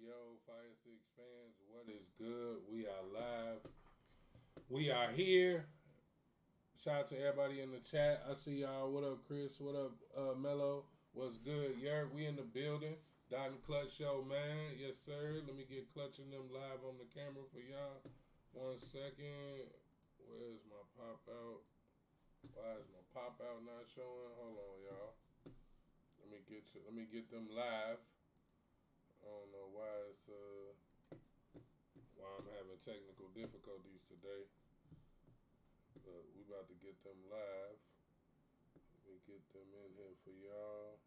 Yo, Fire Sticks fans, what is good? We are live. We are here. Shout out to everybody in the chat. I see y'all. What up, Chris? What up, Mello? What's good, Yerk? We in the building. Dot and Clutch Show, man. Yes, sir. Let me get clutching them live on the camera for y'all. 1 second. Where's my pop out? Why is my pop out not showing? Hold on, y'all. Let me get them live. I don't know why I'm having technical difficulties today, but we about to get them live. Let me get them in here for y'all.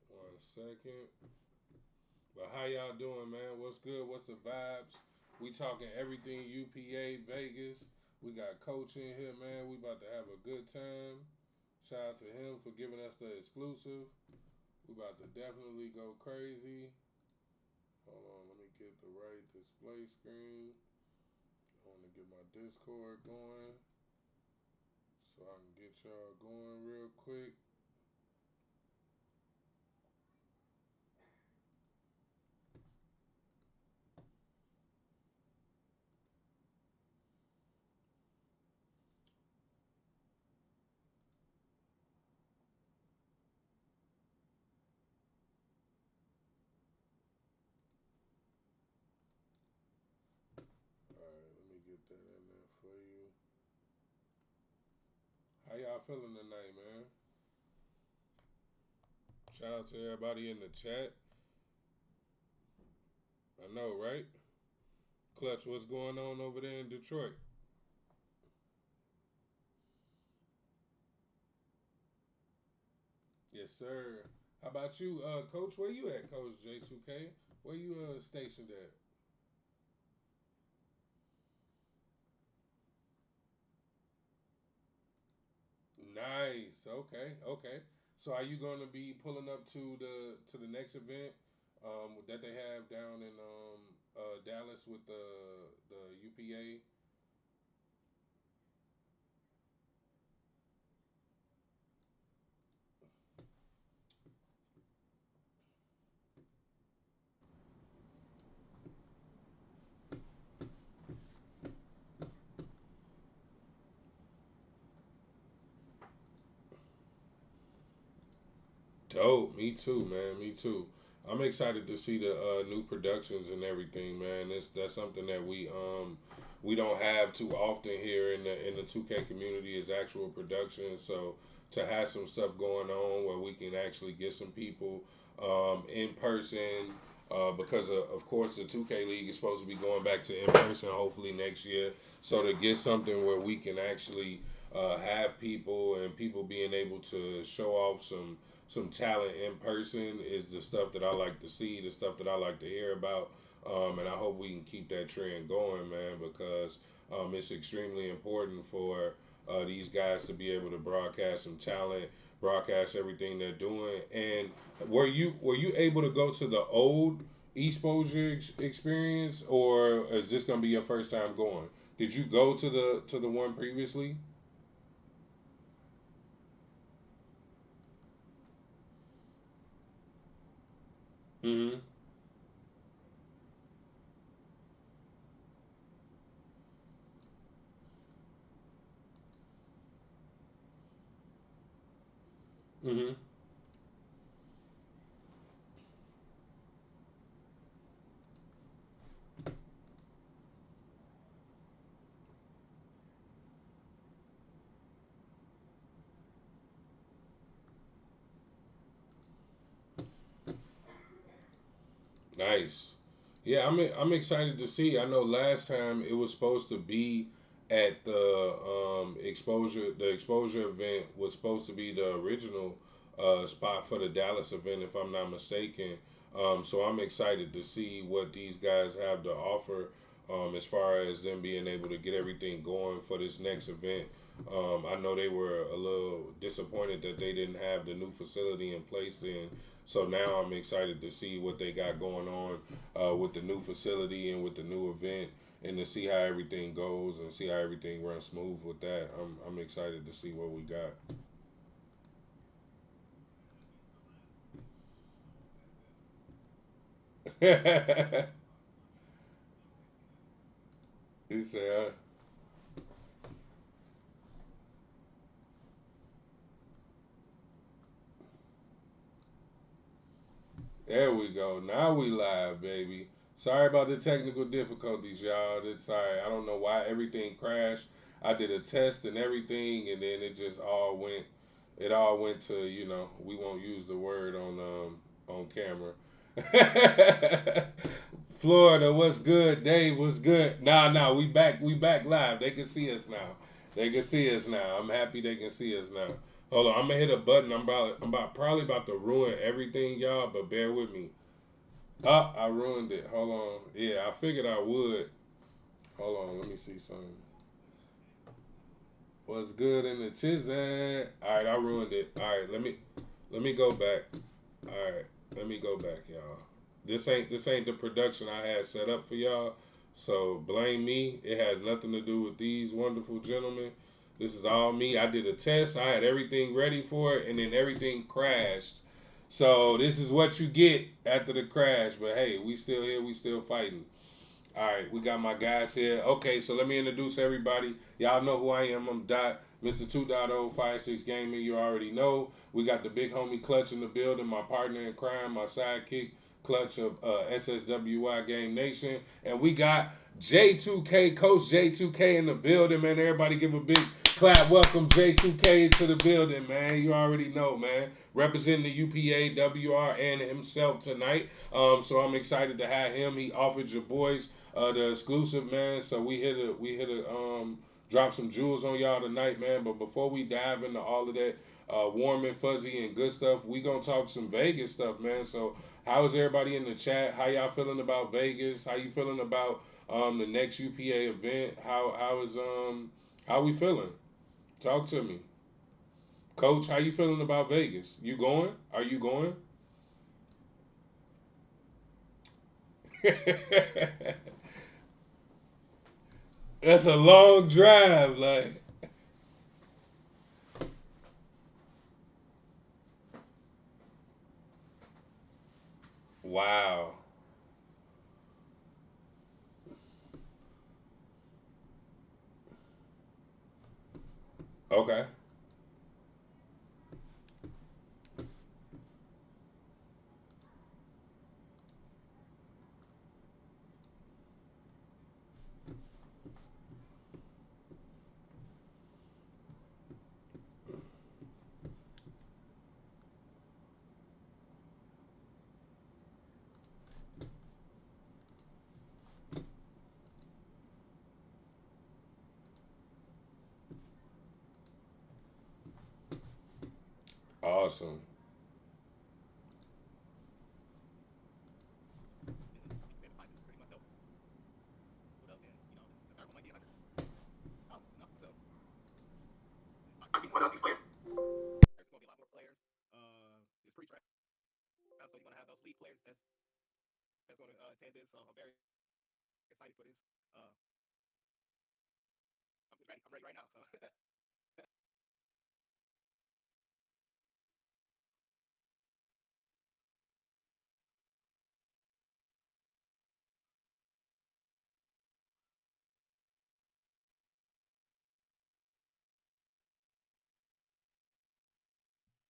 One second. But how y'all doing, man? What's good? What's the vibes? We talking everything UPA, Vegas. We got Coach in here, man. We about to have a good time. Shout out to him for giving us the exclusive. We about to definitely go crazy. Hold on, let me get the right display screen. I want to get my Discord going so I can get y'all going real quick. Alright, let me get that in there for you. How y'all feeling tonight, man? Shout out to everybody in the chat. I know, right? Clutch, what's going on over there in Detroit? Yes, sir. How about you, Coach? Where you at, Coach J2K? Where you stationed at? Nice. Okay. Okay. So are you going to be pulling up to the next event that they have down in Dallas with the UPA? Dope. Me too, man. Me too. I'm excited to see the new productions and everything, man. That's something that we don't have too often here in the 2K community is actual production. So to have some stuff going on where we can actually get some people in person. Because of course the 2K League is supposed to be going back to in person hopefully next year. So to get something where we can actually have people and people being able to show off some talent in person is the stuff that I like to see, the stuff that I like to hear about. And I hope we can keep that trend going, man, because it's extremely important for these guys to be able to broadcast some talent, broadcast everything they're doing. And were you able to go to the old exposure experience, or is this gonna be your first time going? Did you go to the one previously? Mm-hmm. Mm-hmm. Nice. Yeah, I'm excited to see. I know last time it was supposed to be at the exposure. The exposure event was supposed to be the original spot for the Dallas event, if I'm not mistaken. So I'm excited to see what these guys have to offer as far as them being able to get everything going for this next event. I know they were a little disappointed that they didn't have the new facility in place then. So now I'm excited to see what they got going on with the new facility and with the new event, and to see how everything goes and see how everything runs smooth with that. I'm excited to see what we got. He said, "There we go. Now we live, baby. Sorry about the technical difficulties, y'all. It's sorry. I don't know why everything crashed. I did a test and everything, and then it just all went. It all went to we won't use the word on camera. Florida, what's good? Dave, what's good? Nah, we back. We back live. They can see us now. They can see us now. I'm happy they can see us now. Hold on, I'm gonna hit a button. Probably about to ruin everything, y'all. But bear with me. Oh, I ruined it. Hold on. Yeah, I figured I would. Hold on, let me see something. What's good in the chizzy? All right, I ruined it. All right, let me go back. All right, let me go back, y'all. This ain't the production I had set up for y'all. So blame me. It has nothing to do with these wonderful gentlemen. This is all me. I did a test. I had everything ready for it, and then everything crashed. So this is what you get after the crash. But hey, we still here. We still fighting. All right, we got my guys here. Okay, so let me introduce everybody. Y'all know who I am. I'm Dot, Mr. 2.056 Gaming. You already know. We got the big homie Clutch in the building, my partner in crime, my sidekick, Clutch of SSWI Game Nation. And we got J2K, Coach J2K in the building, man. Everybody give a big clap. Welcome J2K to the building, man. You already know, man. Representing the UPA, WR, and himself tonight. So I'm excited to have him. He offered your boys the exclusive, man. So we hit a drop some jewels on y'all tonight, man. But before we dive into all of that warm and fuzzy and good stuff, we gonna talk some Vegas stuff, man. So how is everybody in the chat? How y'all feeling about Vegas? How you feeling about the next UPA event? How we feeling? Talk to me. Coach, how you feeling about Vegas? You going? Are you going? That's a long drive, like wow. Okay. Awesome.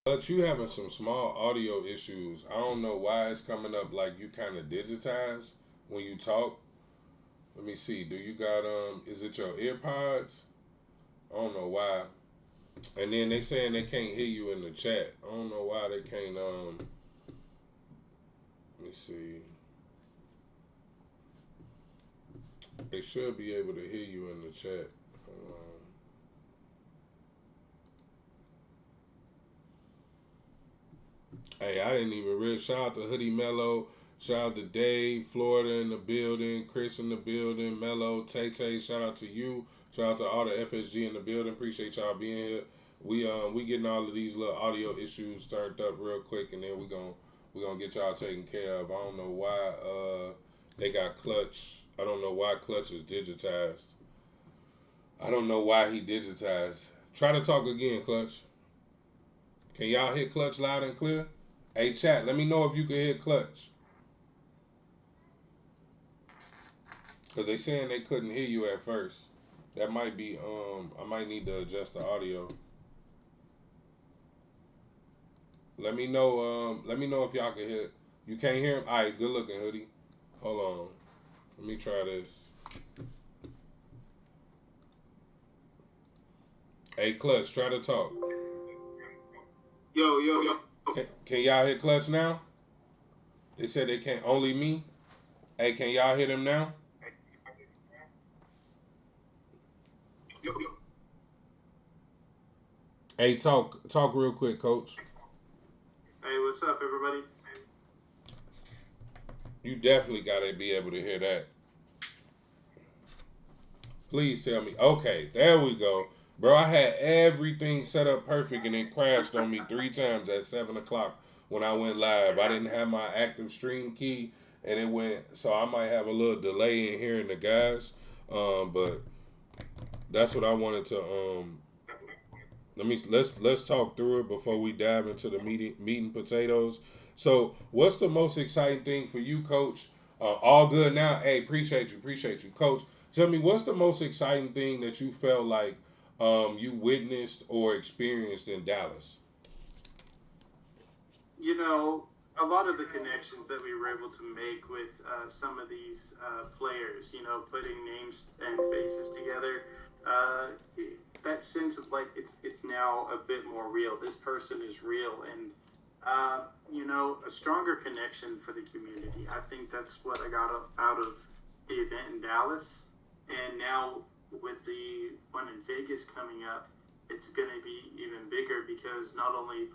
But you having some small audio issues. I don't know why it's coming up like you kind of digitized when you talk. Let me see. Do you got is it your earpods? I don't know why. And then they saying they can't hear you in the chat. I don't know why they can't let me see. They should be able to hear you in the chat. Um, Hey, I didn't even real shout out to Hoodie Mello. Shout out to Dave, Florida in the building, Chris in the building, Mello, Tay Tay, shout out to you. Shout out to all the FSG in the building. Appreciate y'all being here. We getting all of these little audio issues turned up real quick, and then we gonna get y'all taken care of. I don't know why they got Clutch. I don't know why Clutch is digitized. I don't know why he digitized. Try to talk again, Clutch. Can y'all hear Clutch loud and clear? Hey, chat, let me know if you can hear Clutch. Because they saying they couldn't hear you at first. That might be, I might need to adjust the audio. Let me know if y'all can hear. You can't hear him? All right, good looking, Hoodie. Hold on. Let me try this. Hey, Clutch, try to talk. Yo. Can y'all hear Clutch now? They said they can't. Only me? Hey, can y'all hear them now? Yo. Hey, talk real quick, Coach. Hey, what's up, everybody? You definitely gotta be able to hear that. Please tell me. Okay, there we go. Bro, I had everything set up perfect and it crashed on me 3 times at 7 o'clock when I went live. I didn't have my active stream key and it went, so I might have a little delay in hearing the guys. But that's what I wanted to let's talk through it before we dive into the meat and potatoes. So, what's the most exciting thing for you, Coach? All good now. Hey, appreciate you, Coach. Tell me, what's the most exciting thing that you felt like you witnessed or experienced in Dallas? You know, a lot of the connections that we were able to make with some of these players, you know, putting names and faces together, that sense of like it's now a bit more real. This person is real, and you know, a stronger connection for the community. I think that's what I got out of the event in Dallas, and now with the one in Vegas coming up, it's going to be even bigger because not only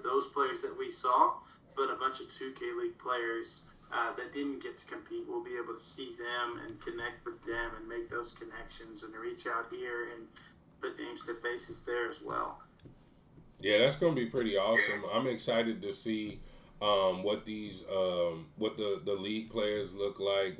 those players that we saw, but a bunch of 2K League players that didn't get to compete will be able to see them and connect with them and make those connections and reach out here and put names to faces there as well. Yeah, that's gonna be pretty awesome. I'm excited to see what these what the league players look like.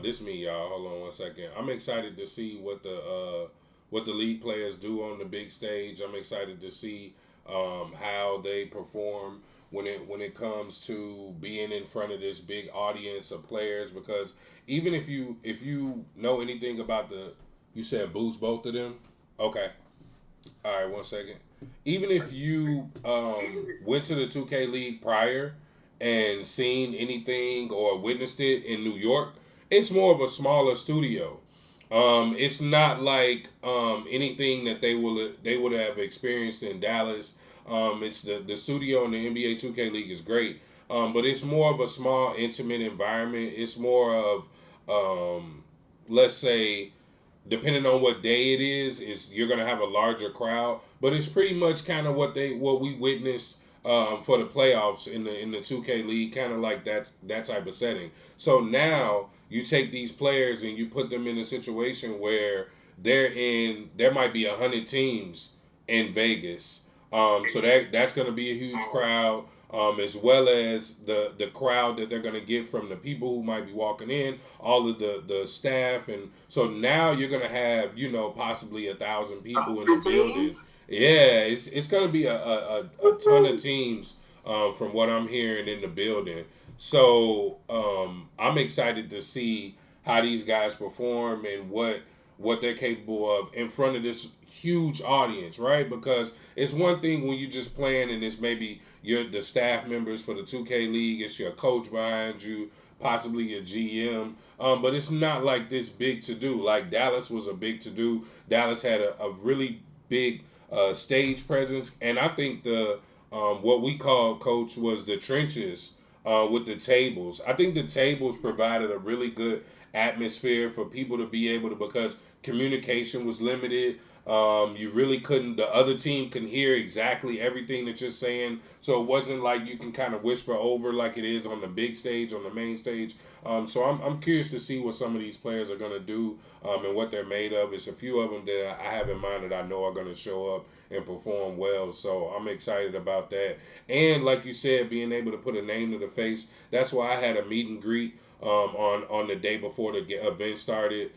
This me, y'all. Hold on one second. I'm excited to see what the league players do on the big stage. I'm excited to see how they perform when it comes to being in front of this big audience of players. Because even if you know anything about you said boost both of them. Okay. All right, one second. Even if you went to the 2K League prior and seen anything or witnessed it in New York, it's more of a smaller studio. It's not like anything that they would have experienced in Dallas. It's the studio in the NBA 2K League is great, but it's more of a small, intimate environment. It's more of let's say, depending on what day it is you're gonna have a larger crowd. But it's pretty much kind of what we witnessed for the playoffs in the 2K League, kind of like that type of setting. So now you take these players and you put them in a situation where there might be 100 teams in Vegas. So that's gonna be a huge crowd. As well as the crowd that they're going to get from the people who might be walking in, all of the staff. And so now you're going to have, possibly 1,000 people in the building. Yeah, it's going to be a ton of teams from what I'm hearing in the building. So I'm excited to see how these guys perform and what they're capable of in front of this huge audience, right? Because it's one thing when you just playing and it's maybe you're the staff members for the 2K League, it's your coach behind you, possibly your GM, but it's not like this big to do. Like Dallas was a big to do. Dallas had a really big stage presence, and I think the what we call, Coach, was the trenches with the tables. I think the tables provided a really good atmosphere for people to be able to, because communication was limited. You really couldn't. The other team can hear exactly everything that you're saying, so it wasn't like you can kind of whisper over like it is on the big stage, on the main stage. So I'm curious to see what some of these players are gonna do and what they're made of. It's a few of them that I have in mind that I know are gonna show up and perform well. So I'm excited about that. And like you said, being able to put a name to the face. That's why I had a meet and greet on the day before the event started.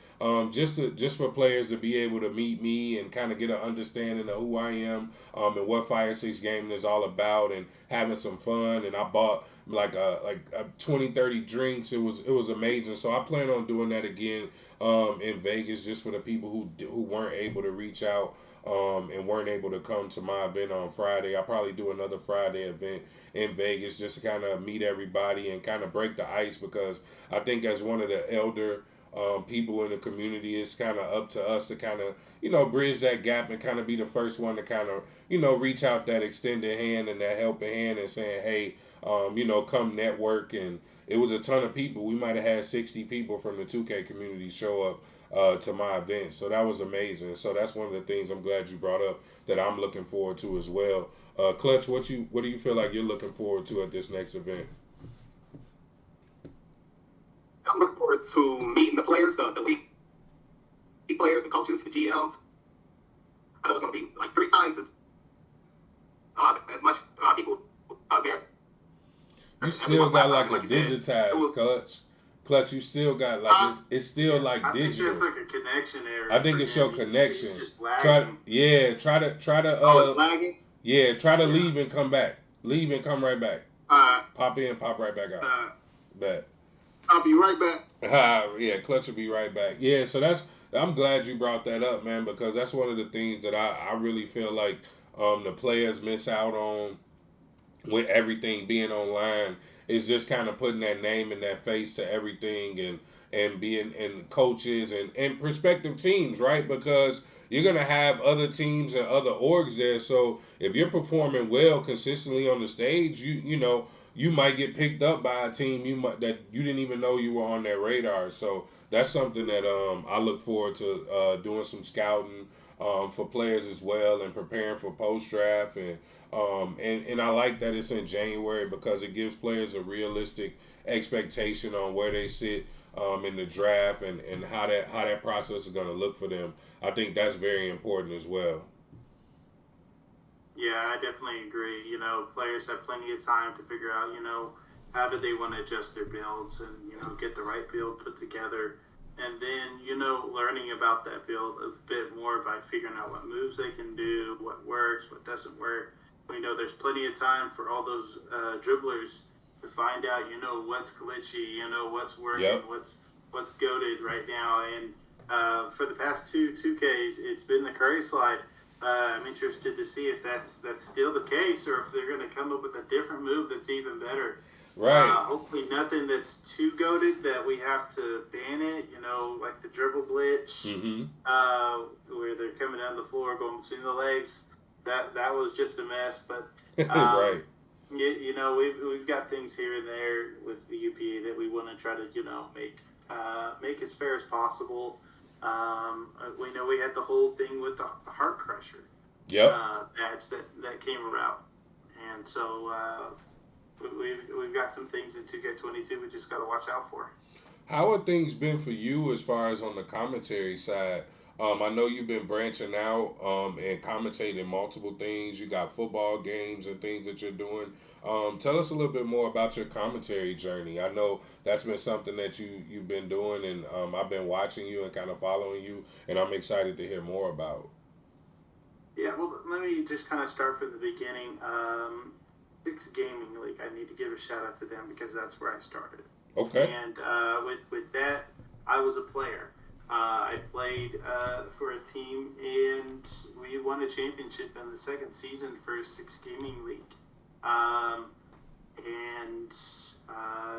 Just for players to be able to meet me and kind of get an understanding of who I am and what Fire Six Gaming is all about, and having some fun. And I bought like a 20-30 drinks. It was amazing. So I plan on doing that again in Vegas, just for the people who weren't able to reach out and weren't able to come to my event on Friday. I'll probably do another Friday event in Vegas just to kind of meet everybody and kind of break the ice, because I think as one of the elder people in the community, it's kind of up to us to kind of, bridge that gap and kind of be the first one to kind of, reach out that extended hand and that helping hand and saying, hey, come network. And it was a ton of people. We might have had 60 people from the 2K community show up to my event. So that was amazing. So that's one of the things I'm glad you brought up that I'm looking forward to as well. Clutch, what do you feel like you're looking forward to at this next event? I'm looking forward to meeting the players, the league players, the coaches, the GMs. I know it's going to be like 3 times as much people out there. You still got like a digitized Clutch. You still got like it's still like digital. I think that's like a connection error. I think it's your connection. He's just lagging. Try to. Oh, it's lagging. Yeah, try to leave and come back. Leave and come right back. Pop in, pop right back out. Bet. I'll be right back. Yeah, Clutch will be right back. Yeah, so I'm glad you brought that up, man, because that's one of the things that I really feel like the players miss out on with everything being online, is just kind of putting that name and that face to everything, and being in coaches and prospective teams, right? Because you're gonna have other teams and other orgs there. So if you're performing well consistently on the stage, you might get picked up by a team that you didn't even know you were on their radar. So that's something that I look forward to doing some scouting for players as well, and preparing for post draft, and I like that it's in January, because it gives players a realistic expectation on where they sit in the draft, and how that process is going to look for them. I think that's very important as well. Yeah, I definitely agree. Players have plenty of time to figure out, how do they want to adjust their builds and, get the right build put together. And then, learning about that build a bit more by figuring out what moves they can do, what works, what doesn't work. We know there's plenty of time for all those dribblers to find out, what's glitchy, what's working, Yep. what's goated right now. And for the past 2Ks, it's been the Curry slide. I'm interested to see if that's still the case, or if they're going to come up with a different move that's even better. Right. Hopefully nothing that's too goated that we have to ban it, like the dribble glitch, where they're coming down the floor, going between the legs. That was just a mess. But right. we've got things here and there with the UPA that we want to try to make as fair as possible. We know we had the whole thing with the heart crusher badge that came around, and so we've got some things in 2K22 we just got to watch out for. How have things been for you as far as on the commentary side? I know you've been branching out and commentating multiple things. You got football games and things that you're doing. Tell us a little bit more about your commentary journey. I know that's been something that you've been doing, and I've been watching you and kind of following you, and I'm excited to hear more about. Yeah, well, let me just kind of start from the beginning. Six Gaming League, I need to give a shout out to them because that's where I started. Okay. And with that, I was a player. I played for a team, and we won a championship in the second season for Six Gaming League.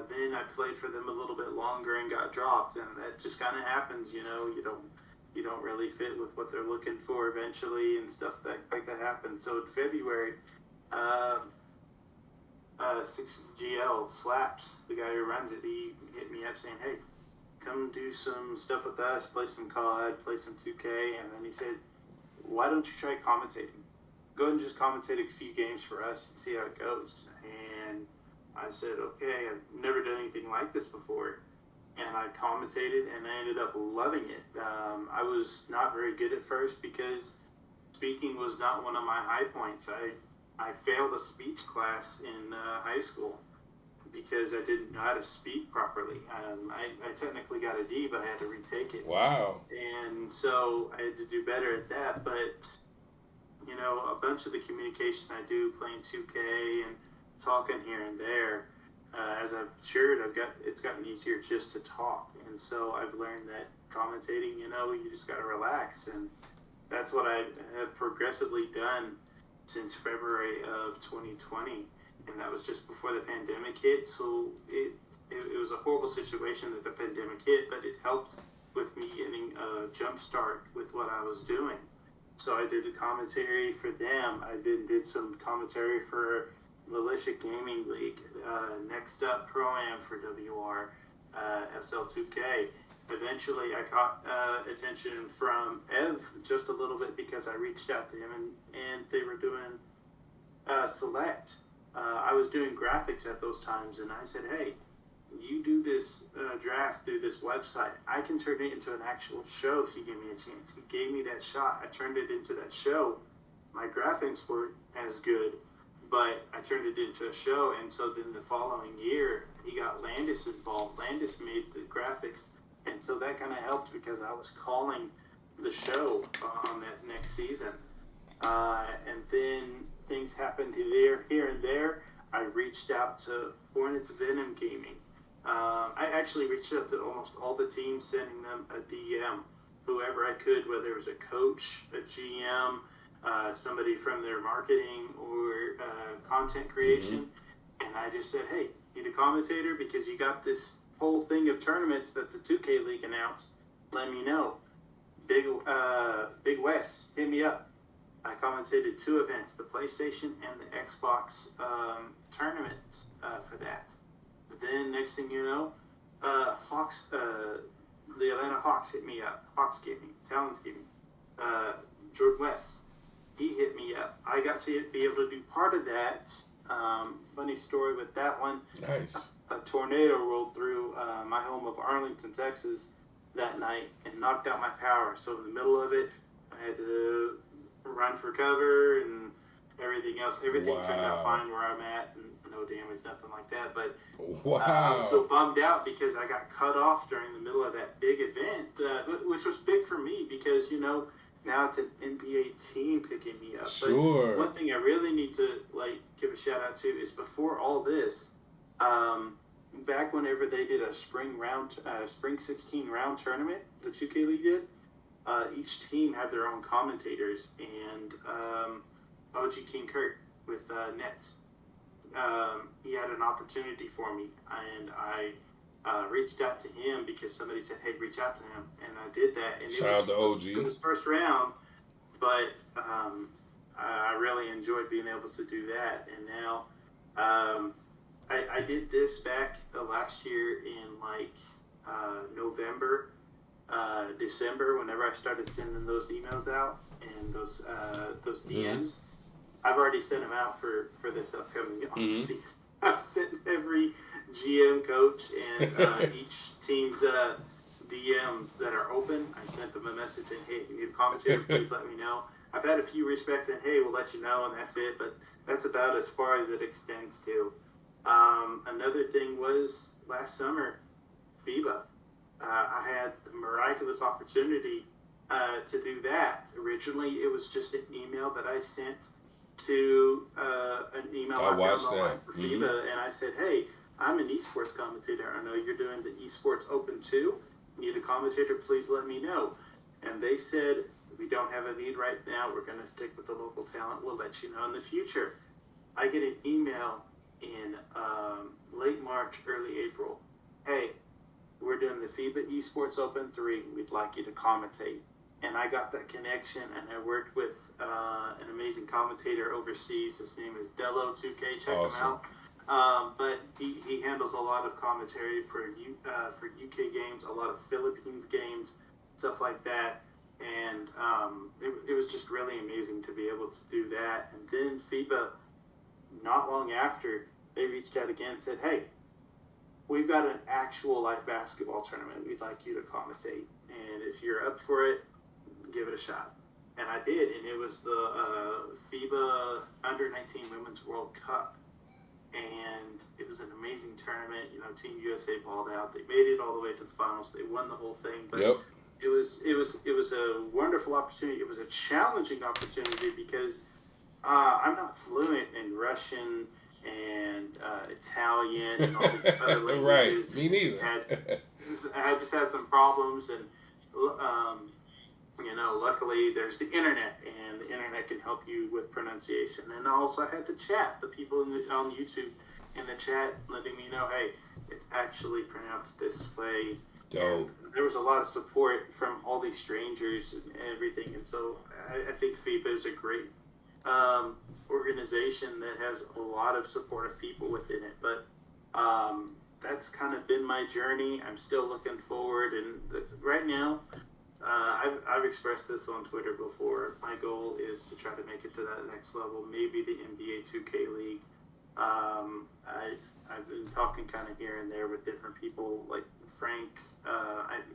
Then I played for them a little bit longer and got dropped, and that just kind of happens. You don't really fit with what they're looking for eventually, and stuff like that happens. So in February, 6GL Slaps, the guy who runs it, he hit me up saying, "Hey, come do some stuff with us, play some COD, play some 2K," and then he said, why don't you try commentating? Go ahead and just commentate a few games for us and see how it goes. And I said, okay, I've never done anything like this before. And I commentated, and I ended up loving it. I was not very good at first because speaking was not one of my high points. I failed a speech class in high school because I didn't know how to speak properly. I technically got a D, but I had to retake it. Wow. And so I had to do better at that. But, you know, a bunch of the communication I do playing 2K and talking here and there, as I've shared, it's gotten easier just to talk. And so I've learned that commentating, you know, you just got to relax. And that's what I have progressively done since February of 2020. And that was just before the pandemic hit. So it was a horrible situation that the pandemic hit, but it helped with me getting a jump start with what I was doing. So I did a commentary for them. I then did some commentary for Militia Gaming League. Next up, Pro-Am for WR, SL2K. Eventually, I caught attention from Ev just a little bit because I reached out to him and they were doing Select. I was doing graphics at those times, and I said, hey, you do this draft through this website. I can turn it into an actual show if you give me a chance. He gave me that shot. I turned it into that show. My graphics weren't as good, but I turned it into a show. And so then the following year, he got Landis involved. Landis made the graphics. And so that kind of helped because I was calling the show on that next season. And then things happened here and there. I reached out to Hornets Venom Gaming. I actually reached out to almost all the teams, sending them a DM, whoever I could, whether it was a coach, a GM, somebody from their marketing or content creation. And I just said, hey, need a commentator because you got this whole thing of tournaments that the 2K League announced. Let me know. Big West, hit me up. I commentated 2 events, the PlayStation and the Xbox tournament for that. But then next thing you know, Hawks, the Atlanta Hawks hit me up. Hawks Gaming, Talons Gaming, Jordan West, he hit me up. I got to be able to do part of that. Funny story with that one. Nice. A tornado rolled through my home of Arlington, Texas that night and knocked out my power. So in the middle of it, I had to run for cover and everything else. Everything turned out fine where I'm at, and no damage, nothing like that. But I was so bummed out because I got cut off during the middle of that big event, which was big for me because, you know, now it's an NBA team picking me up. Sure. But one thing I really need to give a shout out to is before all this, back whenever they did a spring 16 round tournament, the 2K League did, each team had their own commentators, and OG King Kurt with Nets, he had an opportunity for me, and I reached out to him because somebody said, hey, reach out to him, and I did that. And shout out to OG. It was first round, but I really enjoyed being able to do that, and now I did this back last year in November, December, whenever I started sending those emails out and those DMs. I've already sent them out for this upcoming season. I've sent every GM, coach, and each team's DMs that are open. I sent them a message saying, hey, if you need a commentator, please let me know. I've had a few respects saying, hey, we'll let you know, and that's it. But that's about as far as it extends to. Another thing was last summer, FIBA. I had the miraculous opportunity to do that. Originally, it was just an email that I sent to an email I found online for FIBA, and I said, hey, I'm an esports commentator. I know you're doing the esports open too. Need a commentator, please let me know. And they said, we don't have a need right now. We're going to stick with the local talent. We'll let you know in the future. I get an email in late March, early April. Hey, we're doing the FIBA Esports Open 3. We'd like you to commentate. And I got that connection, and I worked with an amazing commentator overseas. His name is J2K. Check him out. But he handles a lot of commentary for UK games, a lot of Philippines games, stuff like that. And it was just really amazing to be able to do that. And then FIBA, not long after, they reached out again and said, hey, we've got an actual live basketball tournament we'd like you to commentate. And if you're up for it, give it a shot. And I did, and it was the FIBA Under-19 Women's World Cup. And it was an amazing tournament. You know, Team USA balled out. They made it all the way to the finals. They won the whole thing. But Yep. it was a wonderful opportunity. It was a challenging opportunity because I'm not fluent in Russian and Italian and all these other languages. Right. Me neither. I just had some problems, and you know, luckily there's the internet, and the internet can help you with pronunciation. And also I had the chat, the people on YouTube in the chat letting me know, hey, it's actually pronounced this way. Dope. And there was a lot of support from all these strangers and everything, and so I think FIBA is a great organization that has a lot of supportive people within it. But that's kind of been my journey. I'm still looking forward, and right now, I've expressed this on Twitter before. My goal is to try to make it to that next level, maybe the NBA 2K League. I've been talking kind of here and there with different people, like Frank.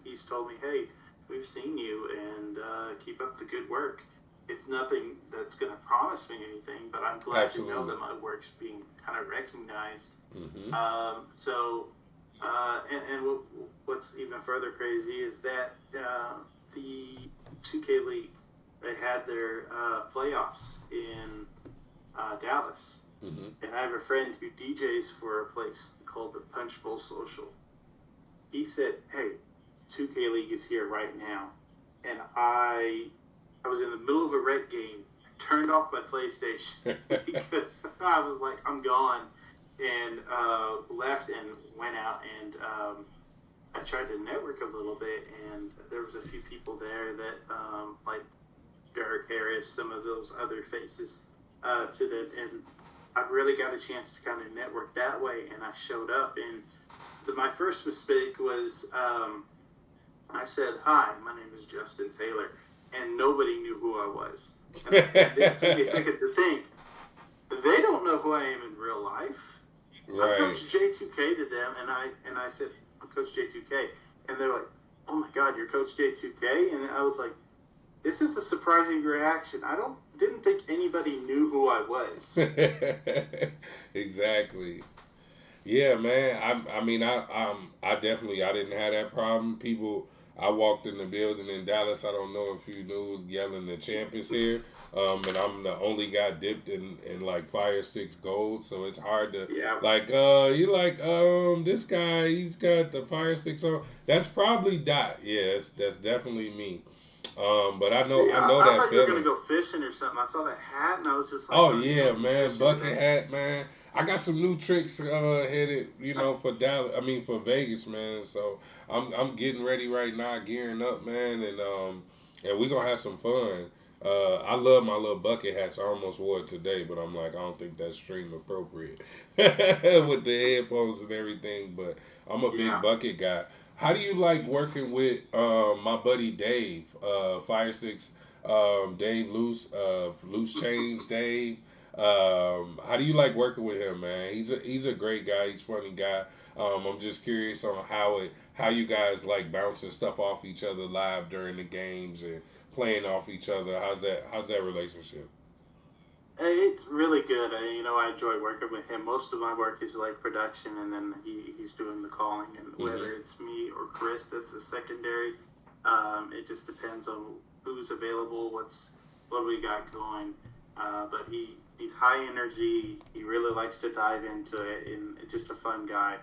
He's told me, hey, we've seen you, and keep up the good work. It's nothing that's going to promise me anything, but I'm glad to know that my work's being kind of recognized. Mm-hmm. And what's even further crazy is that the 2K League, they had their playoffs in Dallas. Mm-hmm. And I have a friend who DJs for a place called the Punch Bowl Social. He said, hey, 2K League is here right now. And I was in the middle of a rec game, turned off my PlayStation because I was like, I'm gone. And left and went out, and I tried to network a little bit, and there was a few people there that, like Derek Harris, some of those other faces to them, and I really got a chance to kind of network that way, and I showed up, and my first mistake was I said, hi, my name is Justin Taylor, and nobody knew who I was. And it took me a second to think, they don't know who I am in real life. Right. I'm Coach J2K to them, and I said, I'm Coach J2K. And they're like, oh my God, you're Coach J2K? And I was like, this is a surprising reaction. Didn't think anybody knew who I was. Exactly. Yeah, man. I definitely, I didn't have that problem. People, I walked in the building in Dallas. I don't know if you knew, yelling the champ is here. And I'm the only guy dipped in like Fire Sticks Gold, so it's hard to this guy, he's got the Fire Sticks on. That's probably Dot. Yes, that's definitely me. But I know I that thought you were feeling. gonna go fishing or something. I saw that hat and I was just like, oh yeah, man, bucket hat, man. I got some new tricks headed, for Dallas. I mean for Vegas, man. So I'm getting ready right now, gearing up, man, and we're gonna have some fun. I love my little bucket hats. I almost wore it today, but I'm like, I don't think that's stream appropriate with the headphones and everything. But I'm a big bucket guy. How do you like working with my buddy Dave, Fire Sticks, Dave Loose Change Dave? How do you like working with him, man? He's a great guy. He's a funny guy. I'm just curious on how you guys like bouncing stuff off each other live during the games and playing off each other. How's that relationship? It's really good. I enjoy working with him. Most of my work is like production, and then he's doing the calling. And whether it's me or Chris, that's the secondary. It just depends on who's available, what we got going. But he's high energy. He really likes to dive into it, and just a fun guy.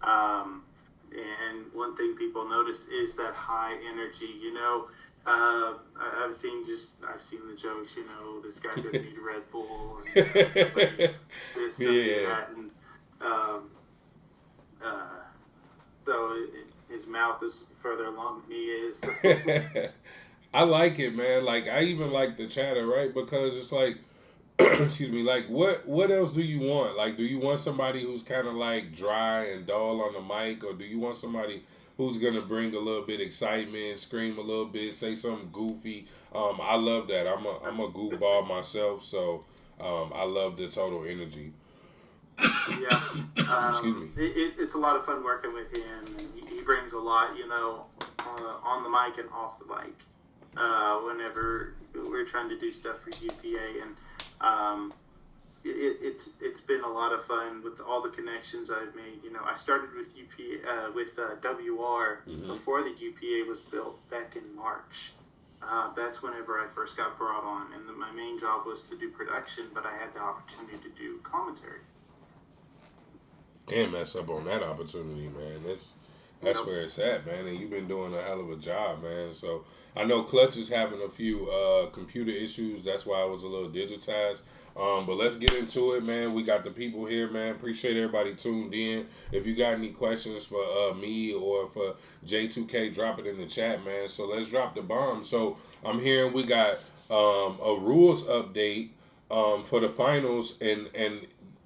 And one thing people notice is that high energy. I've seen the jokes. This guy doesn't need Red Bull, and this and that, and so his mouth is further along than he is. I like it, man. Like I even like the chatter, right? Because it's like, excuse me, like what else do you want? Like, do you want somebody who's kind of like dry and dull on the mic, or do you want somebody who's gonna bring a little bit of excitement, scream a little bit, say something goofy. I love that. I'm a goofball myself, so I love the total energy. Yeah, Excuse me. it's a lot of fun working with him, and he brings a lot, on the mic and off the mic. Whenever we're trying to do stuff for UPA, and it's been a lot of fun with all the connections I've made. I started with UPA with WR before the UPA was built back in March. That's whenever I first got brought on, and my main job was to do production, but I had the opportunity to do commentary. Can't mess up on that opportunity, man. That's where it's at, man. And you've been doing a hell of a job, man. So I know Clutch is having a few computer issues. That's why I was a little digitized. But let's get into it, man. We got the people here, man. Appreciate everybody tuned in. If you got any questions for me or for J2K, drop it in the chat, man. So let's drop the bomb. So I'm hearing we got a rules update for the finals, and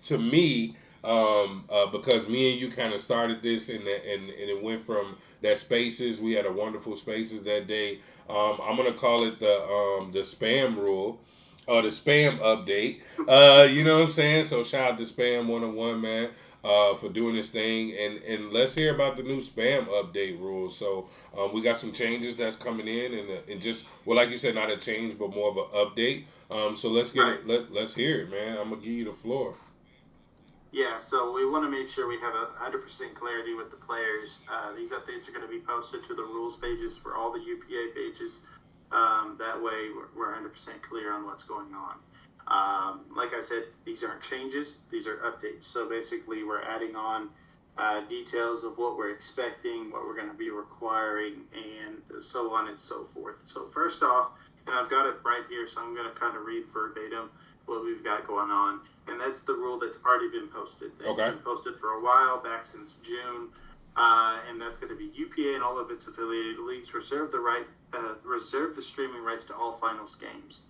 to me, because me and you kind of started this, and it went from that Spaces. We had a wonderful Spaces that day. I'm gonna call it the spam rule. The spam update. You know what I'm saying? So shout out to Spam 101, man, for doing this thing. And let's hear about the new spam update rules. So we got some changes that's coming in, and just, well, like you said, not a change, but more of an update. So let's get it. Let's hear it, man. I'm gonna give you the floor. Yeah, so we want to make sure we have 100% clarity with the players. These updates are going to be posted to the rules pages for all the UPA pages. That way, we're 100% clear on what's going on. Like I said, these aren't changes; these are updates. So basically, we're adding on details of what we're expecting, what we're going to be requiring, and so on and so forth. So first off, and I've got it right here, so I'm going to kind of read verbatim what we've got going on. And that's the rule that's already been posted. It's been posted for a while, back since June. And that's going to be UPA and all of its affiliated leagues reserve the streaming rights to all finals games.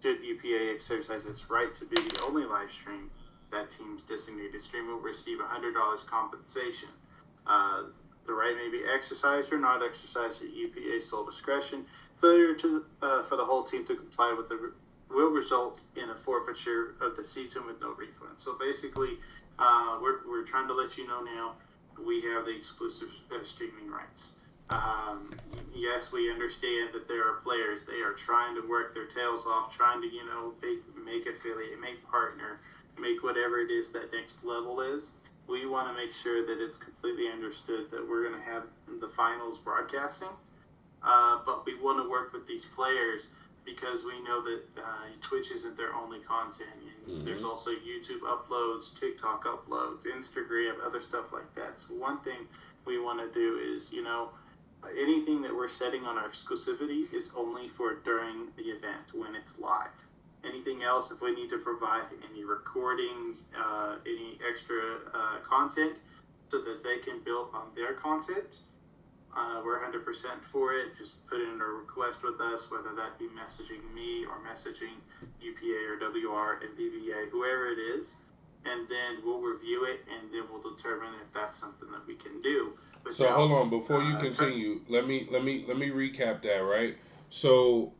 Should UPA exercise its right to be the only live stream, that team's designated streamer will receive $100 compensation. The right may be exercised or not exercised at UPA's sole discretion. Failure for the whole team to comply with the will result in a forfeiture of the season with no refund. So basically, we're trying to let you know now we have the exclusive streaming rights. Yes, we understand that there are players. They are trying to work their tails off, trying to, make affiliate, make partner, make whatever it is that next level is. We want to make sure that it's completely understood that we're going to have the finals broadcasting. But we want to work with these players because we know that Twitch isn't their only content. There's also YouTube uploads, TikTok uploads, Instagram, other stuff like that. So one thing we want to do is, anything that we're setting on our exclusivity is only for during the event when it's live. Anything else, if we need to provide any recordings, any extra content so that they can build on their content, we're 100% for it. Just put in a request with us, whether that be messaging me or messaging UPA or WR and BBA, whoever it is, and then we'll review it, and then we'll determine if that's something that we can do. But so hold on, before you continue, let me recap that, right? So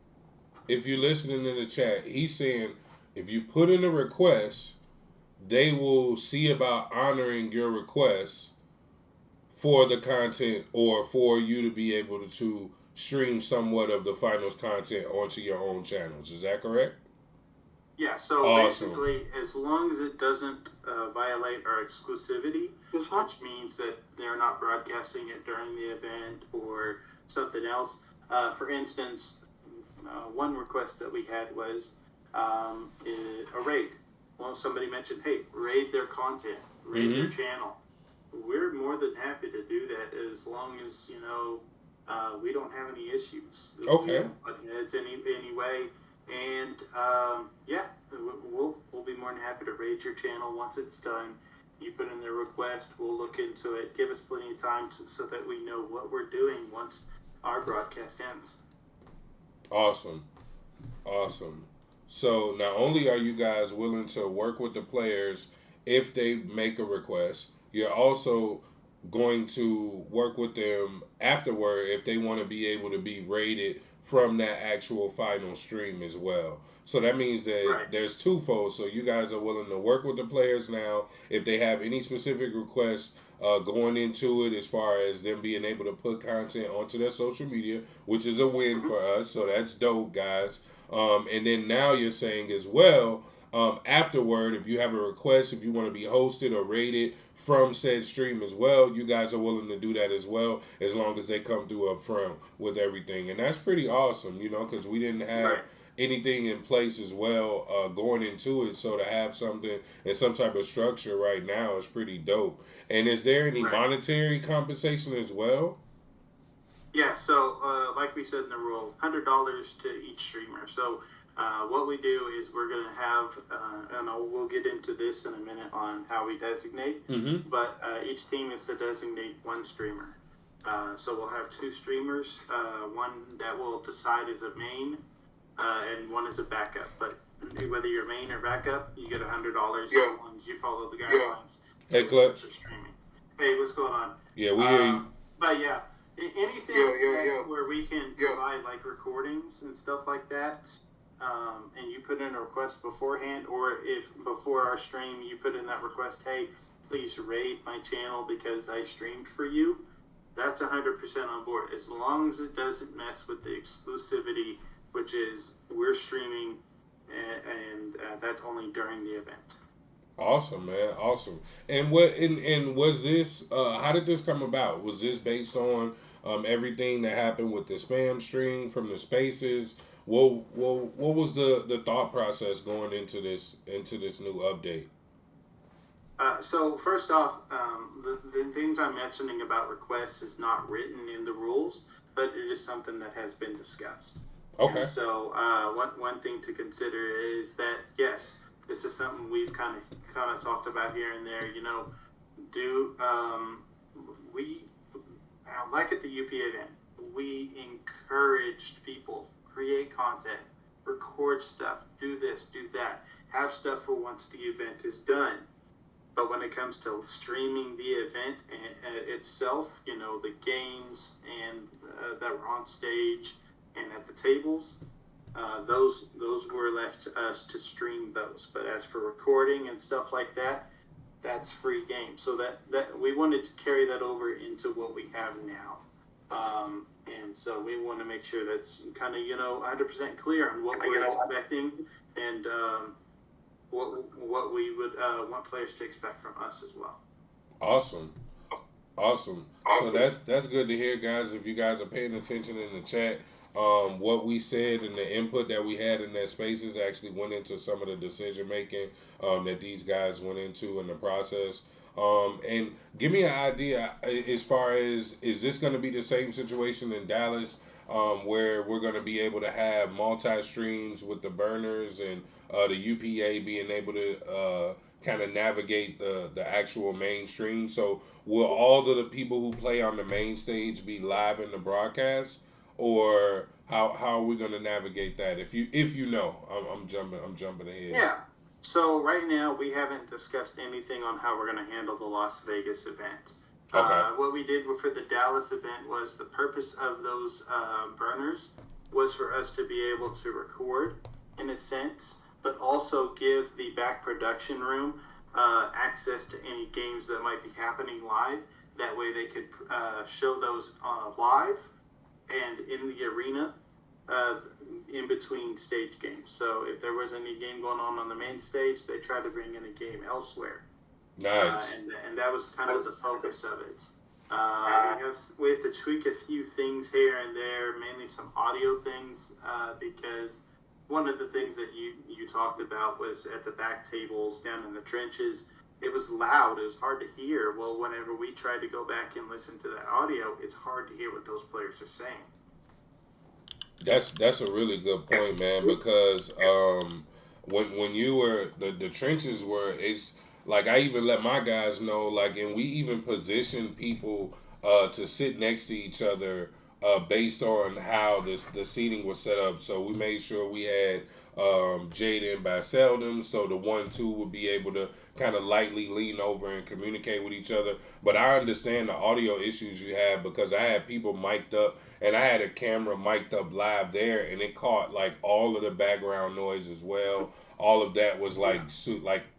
if you're listening in the chat, he's saying if you put in a request, they will see about honoring your request for the content, or for you to be able to stream somewhat of the finals content onto your own channels. Is that correct? Yeah, so basically, as long as it doesn't violate our exclusivity, which means that they're not broadcasting it during the event or something else. For instance, one request that we had was a raid. Well, somebody mentioned, hey, raid their content, raid their channel. We're more than happy to do that as long as, we don't have any issues. Okay. It's any way. And, we'll be more than happy to raid your channel once it's done. You put in the request, we'll look into it. Give us plenty of time so that we know what we're doing once our broadcast ends. Awesome. So not only are you guys willing to work with the players if they make a request, you're also going to work with them afterward if they want to be able to be rated from that actual final stream as well. So that means that Right. there's twofold. So you guys are willing to work with the players now if they have any specific requests going into it, as far as them being able to put content onto their social media, which is a win Mhm. for us. So that's dope, guys. And then now you're saying as well, afterward, if you have a request, if you want to be hosted or rated from said stream as well, you guys are willing to do that as well, as long as they come through up front with everything. And that's pretty awesome, because we didn't have Right. anything in place as well going into it. So to have something and some type of structure right now is pretty dope. And is there any Right. monetary compensation as well? Yeah, so like we said in the rule, $100 to each streamer. So what we do is we're going to have, and we'll get into this in a minute on how we designate, Mm-hmm. but each team is to designate one streamer. So we'll have two streamers, one that will decide as a main, and one is a backup. But whether you're main or backup, you get $100 Yeah. as long as you follow the Yeah. guidelines. Hey, for Clutch. streaming. Hey, what's going on? Yeah, we hear you. But yeah, anything where we can Yeah. provide like recordings and stuff like that, and you put in a request beforehand, or if before our stream you put in that request, hey, please rate my channel because I streamed for you, that's 100% on board, as long as it doesn't mess with the exclusivity, which is we're streaming, and that's only during the event. Awesome, man. Awesome. And what and was this? How did this come about? Was this based on everything that happened with the spam stream from the spaces? What was the thought process going into this new update? So first off, the things I'm mentioning about requests is not written in the rules, but it is something that has been discussed. Okay. And so one thing to consider is that yes, this is something we've kind of talked about here and there. Do we like at the UP event? We encouraged people create content, record stuff, do this, do that, have stuff for once the event is done. But when it comes to streaming the event itself, the games and that were on stage and at the tables, those were left to us to stream those. But as for recording and stuff like that, that's free game. So that we wanted to carry that over into what we have now. And so we want to make sure that's kind of 100% clear on what we're expecting and what we would want players to expect from us as well. Awesome. So that's good to hear, guys. If you guys are paying attention in the chat, what we said and the input that we had in that spaces actually went into some of the decision making that these guys went into in the process. And give me an idea as far as, is this going to be the same situation in Dallas, where we're going to be able to have multi streams with the burners and the UPA being able to kind of navigate the actual mainstream? So will all of the people who play on the main stage be live in the broadcast, or how are we going to navigate that? If you know, I'm jumping ahead. Yeah. So right now we haven't discussed anything on how we're going to handle the Las Vegas event. Okay. What we did for the Dallas event was the purpose of those burners was for us to be able to record in a sense, but also give the back production room access to any games that might be happening live. That way they could show those live and in the arena in between stage games. So if there was any game going on the main stage, they tried to bring in a game elsewhere. Nice. And that was kind of the focus of it. We have to tweak a few things here and there, mainly some audio things, because one of the things that you talked about was at the back tables down in the trenches. It was loud. It was hard to hear. Well, whenever we tried to go back and listen to that audio, it's hard to hear what those players are saying. That's a really good point, man, because when you were the trenches were, it's like I even let my guys know, like, and we even positioned people to sit next to each other based on how the seating was set up. So we made sure we had Jaden by Seldom, so the 1-2 would be able to kind of lightly lean over and communicate with each other. But I understand the audio issues you have because I had people mic'd up and I had a camera mic'd up live there, and it caught like all of the background noise as well. All of that was like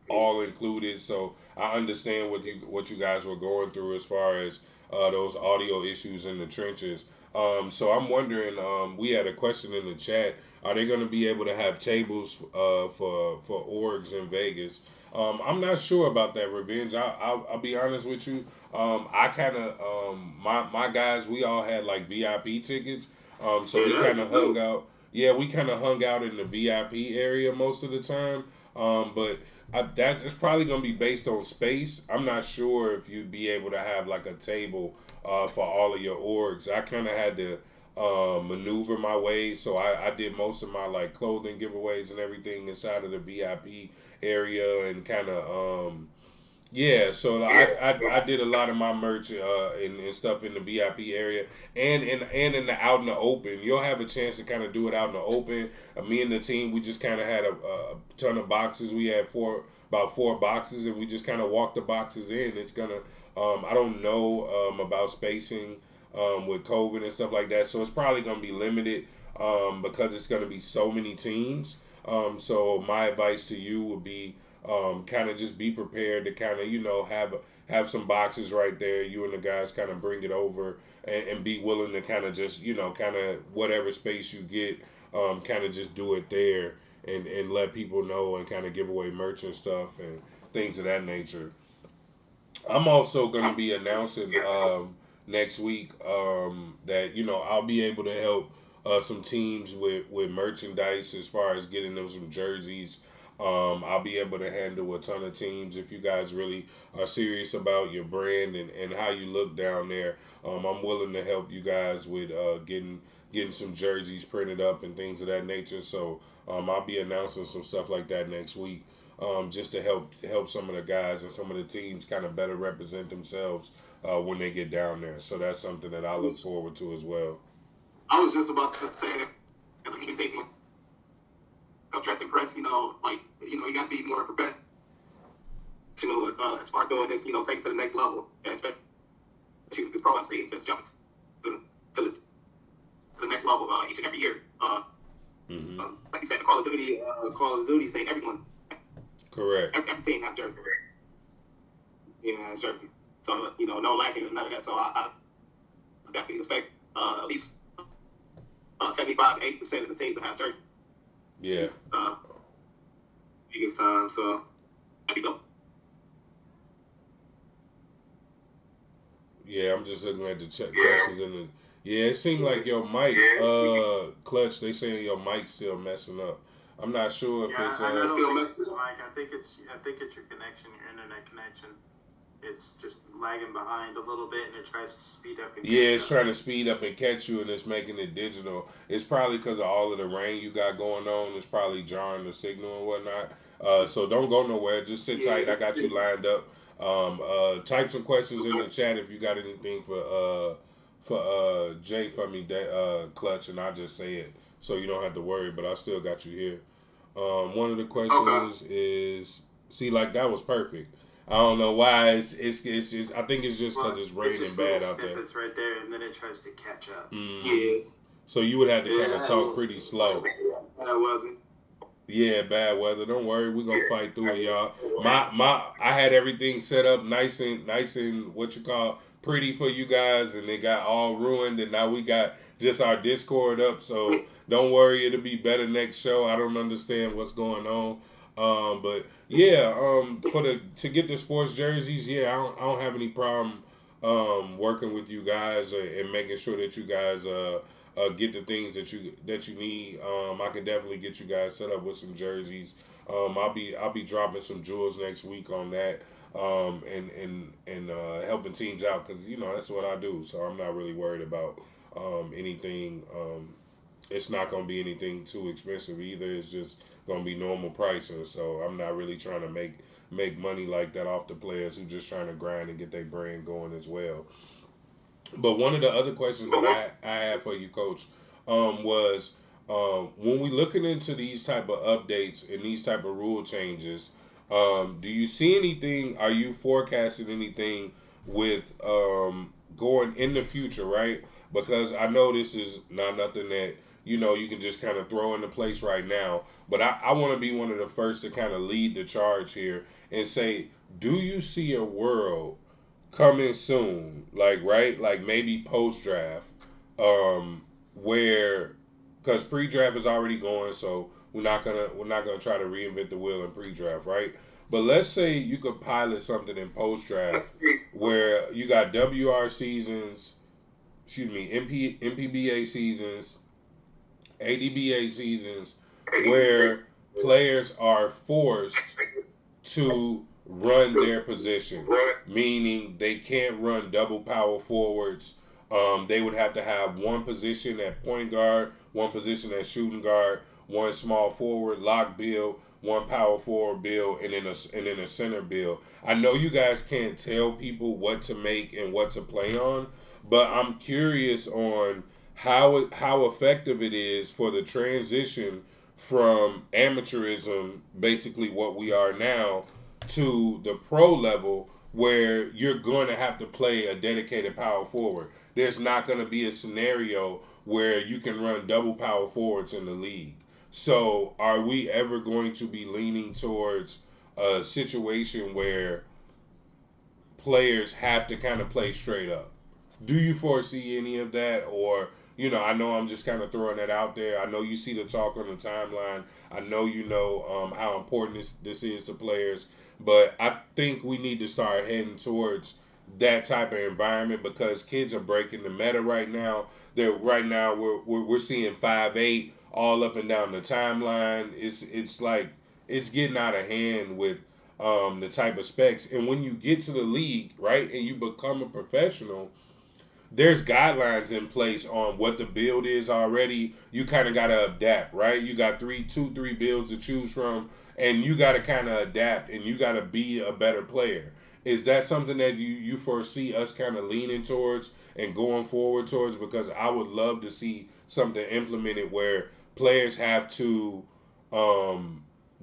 all included. So I understand what you guys were going through as far as those audio issues in the trenches. So I'm wondering, we had a question in the chat. Are they going to be able to have tables for orgs in Vegas? I'm not sure about that, Revenge. I'll be honest with you. I kind of, my guys, we all had like VIP tickets. So we kind of hung out. Yeah, we kind of hung out in the VIP area most of the time. But it's probably going to be based on space. I'm not sure if you'd be able to have like a table for all of your orgs. I kind of had to maneuver my way, so I did most of my like clothing giveaways and everything inside of the VIP area, and kind of so I did a lot of my merch and stuff in the VIP area and in the out in the open. You'll have a chance to kind of do it out in the open. Me and the team, we just kind of had a ton of boxes. We had about four boxes, and we just kind of walked the boxes in. It's gonna I don't know about spacing with COVID and stuff like that, so it's probably gonna be limited because it's gonna be so many teams. So my advice to you would be kind of just be prepared to kind of have some boxes right there. You and the guys kind of bring it over and be willing to kind of just kind of whatever space you get, kind of just do it there and let people know and kind of give away merch and stuff and things of that nature. I'm also going to be announcing next week that I'll be able to help some teams with merchandise as far as getting them some jerseys. I'll be able to handle a ton of teams if you guys really are serious about your brand and how you look down there. I'm willing to help you guys with getting some jerseys printed up and things of that nature. So I'll be announcing some stuff like that next week, just to help some of the guys and some of the teams kind of better represent themselves when they get down there. So that's something that I look forward to as well. I was just about to say that you can take dressing press, you got to be more professional as far as doing this, take it to the next level. And especially this pro I'm seeing just jumping to the next level each and every year. Like you said, Call of Duty saying everyone. Correct. Every team has jersey. Has jersey. So, no lacking and none of that. So I definitely expect at least 75-80% of the teams to have jersey. Yeah. Biggest time, so there we go. Yeah, I'm just looking at the questions in the. Yeah, it seemed like your mic, Clutch. They saying your mic's still messing up. I'm not sure if it's still messing up. Mike, I think it's your connection, your internet connection. It's just lagging behind a little bit, and it tries to speed up. It's trying to speed up and catch you, and it's making it digital. It's probably because of all of the rain you got going on. It's probably jarring the signal and whatnot. So don't go nowhere. Just sit tight. I got you lined up. Type some questions in the chat if you got anything for Jay for me, Clutch, and I'll just say it so you don't have to worry. But I still got you here. One of the questions is, like that was perfect. I don't know why it's just, I think it's just because it's raining bad out there. It's right there, and then it tries to catch up. Mm-hmm. Yeah. So you would have to kind of talk pretty slow. Bad weather. Yeah, bad weather. Don't worry, we're gonna fight through it, y'all. I had everything set up nice and pretty for you guys, and it got all ruined, and now we got just our Discord up. So don't worry, it'll be better next show. I don't understand what's going on. But yeah, to get the sports jerseys, I don't have any problem working with you guys and making sure that you guys get the things that you need. I can definitely get you guys set up with some jerseys. I'll be dropping some jewels next week on that. And helping teams out because that's what I do. So I'm not really worried about anything. It's not gonna be anything too expensive either. It's just gonna be normal pricing. So I'm not really trying to make money like that off the players who just trying to grind and get their brand going as well. But one of the other questions that I had for you, Coach, was when we looking into these type of updates and these type of rule changes, do you see anything? Are you forecasting anything with going in the future, right? Because I know this is not nothing that you can just kind of throw into place right now. But I want to be one of the first to kind of lead the charge here and say, do you see a world coming soon, like maybe post draft, where because pre draft is already going, so we're not gonna try to reinvent the wheel in pre draft, right? But let's say you could pilot something in post draft where you got WR seasons, MPBA seasons, ADBA seasons, where players are forced to run their position, meaning they can't run double power forwards. They would have to have one position at point guard, one position at shooting guard, one small forward lock bill, one power forward bill, and then a center bill. I know you guys can't tell people what to make and what to play on, but I'm curious on how effective it is for the transition from amateurism, basically what we are now, to the pro level where you're going to have to play a dedicated power forward. There's not going to be a scenario where you can run double power forwards in the league. So are we ever going to be leaning towards a situation where players have to kind of play straight up? Do you foresee any of that? Or, I know I'm just kind of throwing that out there. I know you see the talk on the timeline. I know how important this is to players. But I think we need to start heading towards that type of environment because kids are breaking the meta right now. We're seeing 5'8" all up and down the timeline. It's like it's getting out of hand with the type of specs. And when you get to the league, right, and you become a professional, there's guidelines in place on what the build is already. You kind of got to adapt, right? You got three builds to choose from, and you got to kind of adapt, and you got to be a better player. Is that something that you foresee us kind of leaning towards and going forward towards? Because I would love to see something implemented where players have to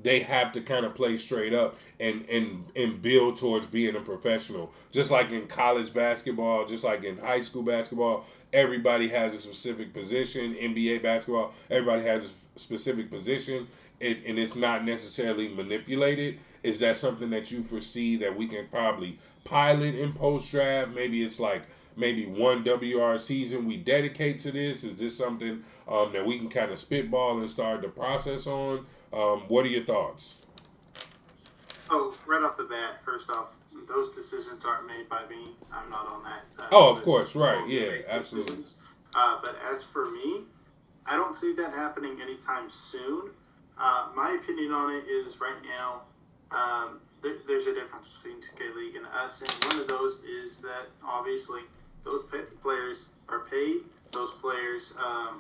they have to kind of play straight up and build towards being a professional. Just like in college basketball, just like in high school basketball, everybody has a specific position. NBA basketball, everybody has a specific position, and it's not necessarily manipulated. Is that something that you foresee that we can probably pilot in post-draft? Maybe it's like maybe one WR season we dedicate to this. Is this something that we can kind of spitball and start the process on? What are your thoughts? Oh, right off the bat, first off, those decisions aren't made by me. I'm not on that. Of course, right. Yeah, absolutely. But as for me, I don't see that happening anytime soon. My opinion on it is right now, there's a difference between 2K League and us, and one of those is that obviously those players are paid. Those players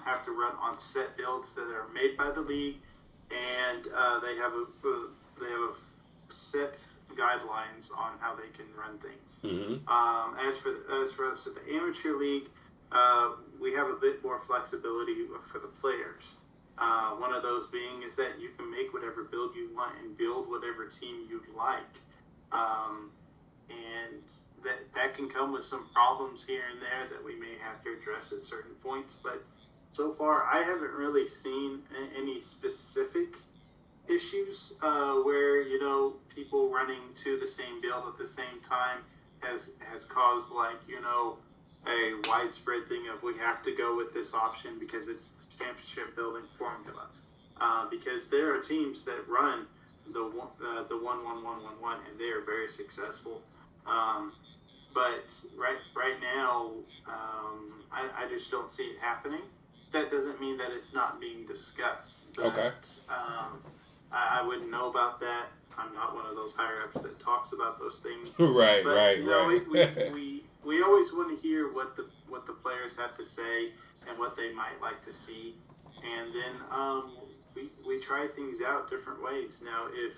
have to run on set builds that are made by the league, and they have a set guidelines on how they can run things. Mm-hmm. As for us at the amateur league, we have a bit more flexibility for the players. One of those being is that you can make whatever build you want and build whatever team you'd like. And that can come with some problems here and there that we may have to address at certain points. But so far, I haven't really seen any specific issues where, people running to the same build at the same time has caused, a widespread thing of we have to go with this option because it's the championship building formula. Because there are teams that run the 1-1-1-1-1 and they are very successful. But right now, I just don't see it happening. That doesn't mean that it's not being discussed. But, Okay. I wouldn't know about that. I'm not one of those higher ups that talks about those things. Right. We always want to hear what the players have to say and what they might like to see, and then we try things out different ways. Now, if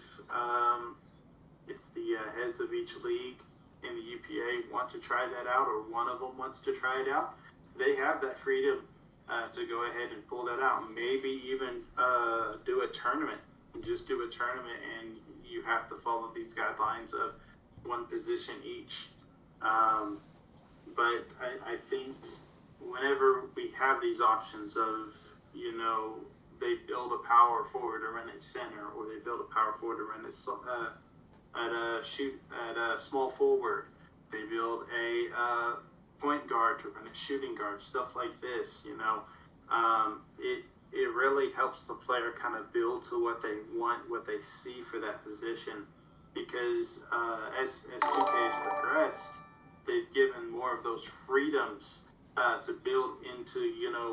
the heads of each league in the UPA want to try that out, or one of them wants to try it out, they have that freedom to go ahead and pull that out. Maybe even do a tournament. Just do a tournament, and you have to follow these guidelines of one position each. But I think whenever we have these options of, they build a power forward to run at center, or they build a power forward to run at a small forward, they build a point guard to run at shooting guard, stuff like this, it really helps the player kind of build to what they want, what they see for that position. Because as 2K has progressed, they've given more of those freedoms to build into,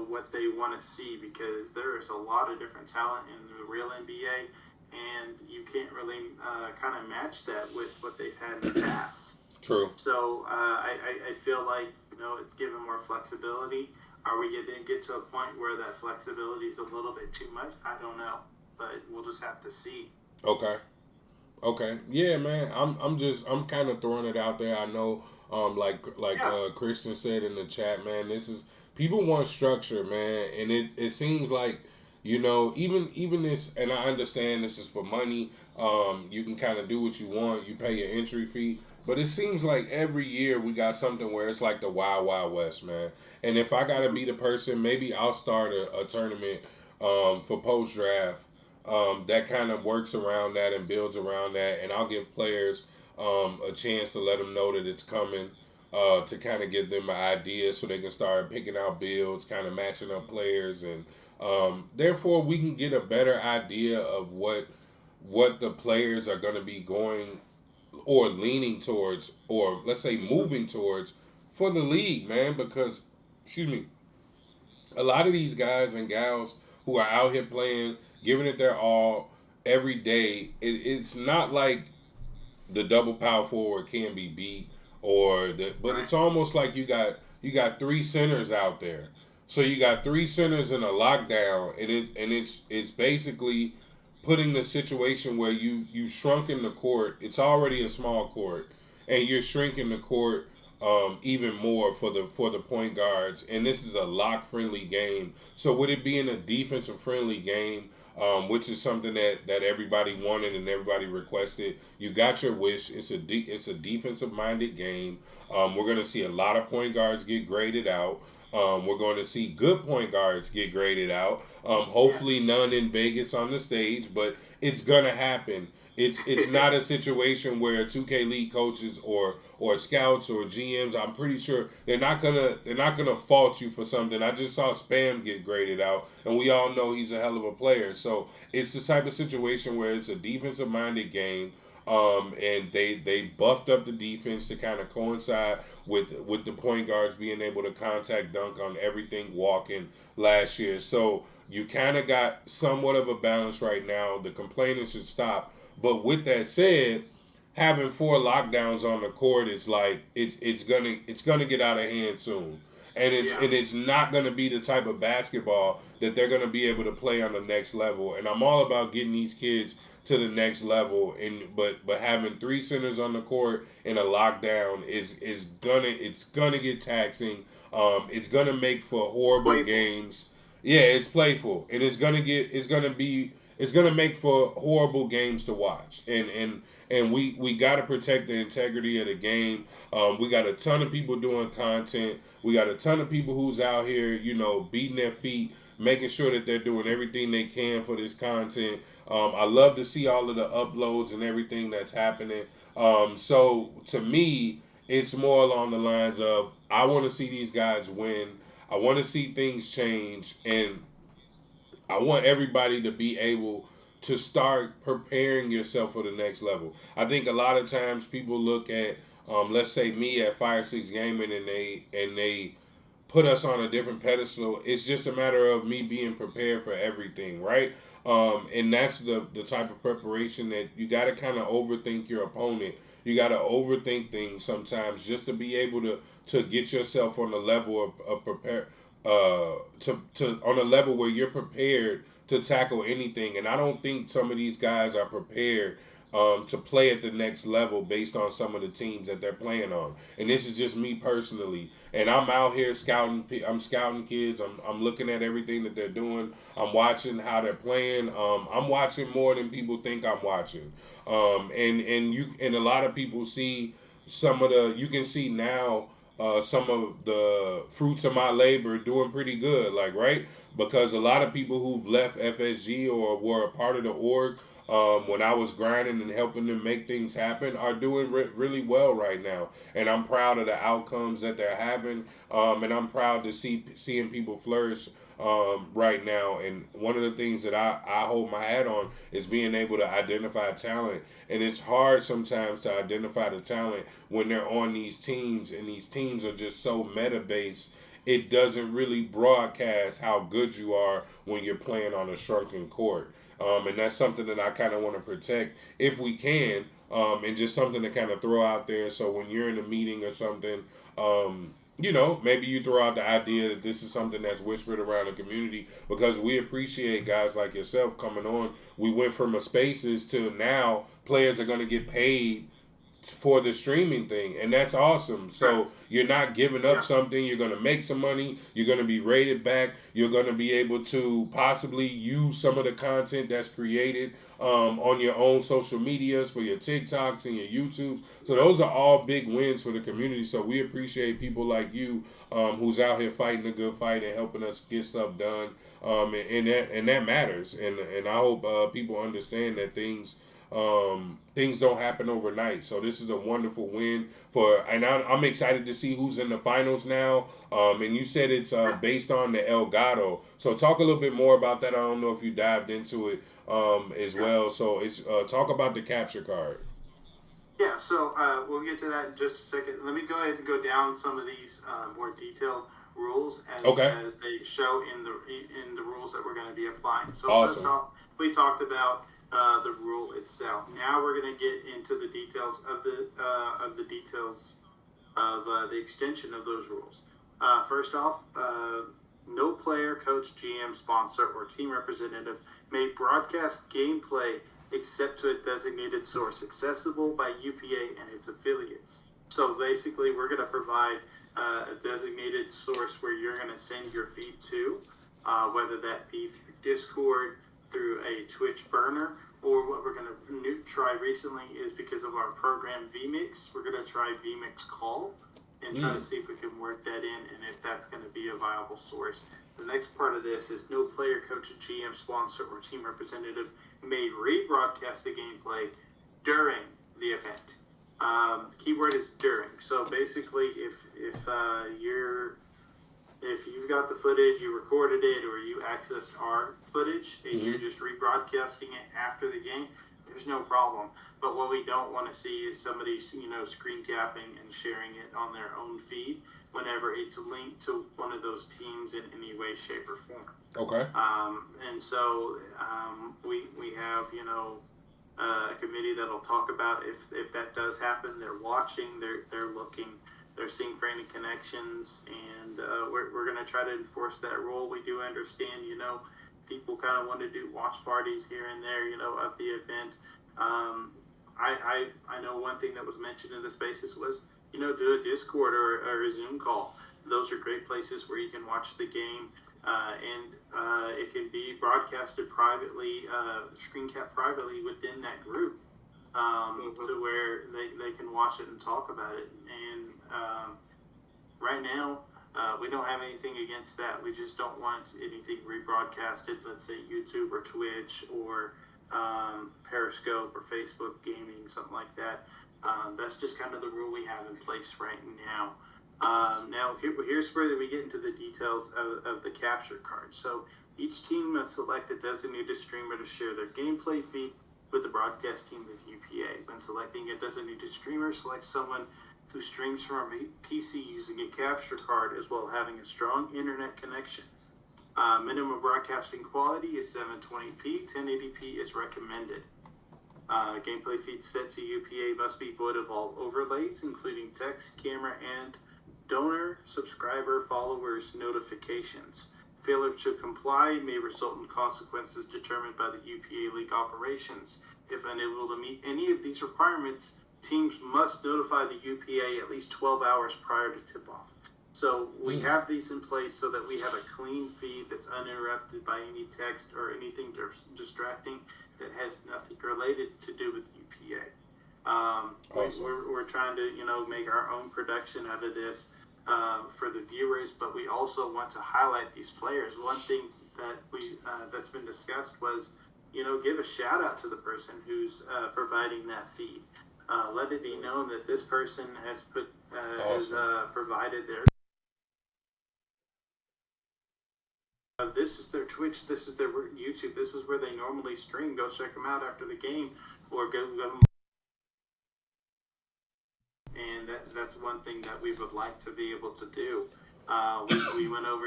what they want to see, because there is a lot of different talent in the real NBA, and you can't really kind of match that with what they've had in the past. True. So I feel like, it's given more flexibility. Are we going to get to a point where that flexibility is a little bit too much? I don't know, but we'll just have to see. Okay. Yeah, man. I'm kind of throwing it out there. I know, Christian said in the chat, man, people want structure, man, and it seems like, even this, and I understand this is for money. You can kind of do what you want. You pay your entry fee. But it seems like every year we got something where it's like the Wild Wild West, man. And if I got to be the person, maybe I'll start a tournament for post-draft that kind of works around that and builds around that. And I'll give players a chance to let them know that it's coming, to kind of give them an idea so they can start picking out builds, kind of matching up players. And therefore, we can get a better idea of what the players are going to be going or leaning towards, or let's say moving towards for the league, man, because, a lot of these guys and gals who are out here playing, giving it their all every day, it's not like the double power forward can be beat, but it's almost like you got three centers out there. So you got three centers in a lockdown, and it's basically putting the situation where you shrunken the court. It's already a small court, and you're shrinking the court even more for the point guards. And this is a lock friendly game. So with it being a defensive friendly game, which is something that everybody wanted and everybody requested, you got your wish. It's a defensive minded game. We're gonna see a lot of point guards get graded out. We're going to see good point guards get graded out. Hopefully none in Vegas on the stage, but it's gonna happen. It's not a situation where 2K League coaches or scouts or GMs, I'm pretty sure they're not gonna fault you for something. I just saw Spam get graded out, and we all know he's a hell of a player. So it's the type of situation where it's a defensive minded game. And they buffed up the defense to kind of coincide with the point guards being able to contact dunk on everything walking last year. So you kind of got somewhat of a balance right now. The complaining should stop. But with that said, having 4 lockdowns on the court, it's like it's gonna get out of hand soon. And it's not gonna be the type of basketball that they're gonna be able to play on the next level. And I'm all about getting these kids to the next level, but having 3 centers on the court in a lockdown is gonna get taxing. It's gonna make for horrible games. Yeah, it's playful, and it's gonna make for horrible games to watch. And we got to protect the integrity of the game. We got a ton of people doing content. We got a ton of people who's out here, beating their feet, making sure that they're doing everything they can for this content. I love to see all of the uploads and everything that's happening. So to me, it's more along the lines of, I want to see these guys win. I want to see things change, and I want everybody to be able to start preparing yourself for the next level. I think a lot of times people look at, let's say me at Fire 6 Gaming, and they put us on a different pedestal. It's just a matter of me being prepared for everything, right? And that's the type of preparation that you got to kind of overthink your opponent. You got to overthink things sometimes just to be able to get yourself on the level of prepare, on a level where you're prepared to tackle anything. And I don't think some of these guys are prepared to play at the next level based on some of the teams that they're playing on. And this is just me personally. And I'm out here scouting. I'm scouting kids. I'm looking at everything that they're doing. I'm watching how they're playing. I'm watching more than people think I'm watching. And a lot of people see some of the. You can see now. Some of the fruits of my labor doing pretty good, like, right? Because a lot of people who've left FSG or were a part of the org when I was grinding and helping them make things happen are doing really well right now. And I'm proud of the outcomes that they're having. And I'm proud to seeing people flourish right now. And one of the things that I hold my hat on is being able to identify talent. And it's hard sometimes to identify the talent when they're on these teams, and these teams are just so meta-based. It doesn't really broadcast how good you are when you're playing on a shrunken court. And that's something that I kind of want to protect if we can, and just something to kind of throw out there. So when you're in a meeting or something, maybe you throw out the idea that this is something that's whispered around the community, because we appreciate guys like yourself coming on. We went from a spaces to now players are going to get paid for the streaming thing, and that's awesome. So you're not giving up something. You're going to make some money. You're going to be rated back. You're going to be able to possibly use some of the content that's created on your own social medias, for your TikToks and your YouTubes. So those are all big wins for the community. So we appreciate people like you who's out here fighting a good fight and helping us get stuff done. And that matters. And I hope people understand that things don't happen overnight. So this is a wonderful win and I'm excited to see who's in the finals now. And you said it's based on the Elgato. So talk a little bit more about that. I don't know if you dived into it as well. So it's talk about the capture card. Yeah, so we'll get to that in just a second. Let me go ahead and go down some of these more detailed rules as they show in the rules that we're going to be applying. So First off, we talked about the rule itself. Now we're going to get into the details of the extension of those rules. First off, no player, coach, GM, sponsor, or team representative may broadcast gameplay except to a designated source accessible by UPA and its affiliates. So basically, we're going to provide a designated source where you're going to send your feed to, whether that be through Discord, through a Twitch burner, or what we're going to try recently is, because of our program vMix, we're going to try vMix Call and try to see if we can work that in and if that's going to be a viable source. The next part of this is no player, coach, GM, sponsor, or team representative may rebroadcast the gameplay during the event. The keyword is during. So basically, if you've got the footage, you recorded it, or you accessed our footage, and you're just rebroadcasting it after the game, there's no problem. But what we don't want to see is somebody, screen capping and sharing it on their own feed whenever it's linked to one of those teams in any way, shape, or form. Okay. And so we have, a committee that'll talk about if that does happen. They're watching, they're looking, they're seeing for any connections, and we're going to try to enforce that rule. We do understand, people kind of want to do watch parties here and there, of the event. I know one thing that was mentioned in the spaces was, do a Discord or a Zoom call. Those are great places where you can watch the game, and it can be broadcasted privately, screen cap privately within that group, to where they can watch it and talk about it. And right now, we don't have anything against that. We just don't want anything rebroadcasted, let's say YouTube or Twitch or Periscope or Facebook Gaming, something like that. That's just kind of the rule we have in place right now. Now, here's where we get into the details of the capture card. So each team must select a designated streamer to share their gameplay feed with the broadcast team of UPA. When selecting a designated streamer, select someone who streams from a PC using a capture card, as well as having a strong internet connection. Minimum broadcasting quality is 720p, 1080p is recommended. Gameplay feed set to UPA must be void of all overlays, including text, camera, and donor, subscriber, followers, notifications. Failure to comply may result in consequences determined by the UPA League operations. If unable to meet any of these requirements, teams must notify the UPA at least 12 hours prior to tip-off. So we have these in place so that we have a clean feed that's uninterrupted by any text or anything distracting that has nothing related to do with UPA. Awesome. We're trying to, make our own production out of this for the viewers, but we also want to highlight these players. One thing that that's been discussed was, give a shout out to the person who's providing that feed. Let it be known that this person has provided their. This is their Twitch. This is their YouTube. This is where they normally stream. Go check them out after the game, or go. And that's one thing that we would like to be able to do. We went over,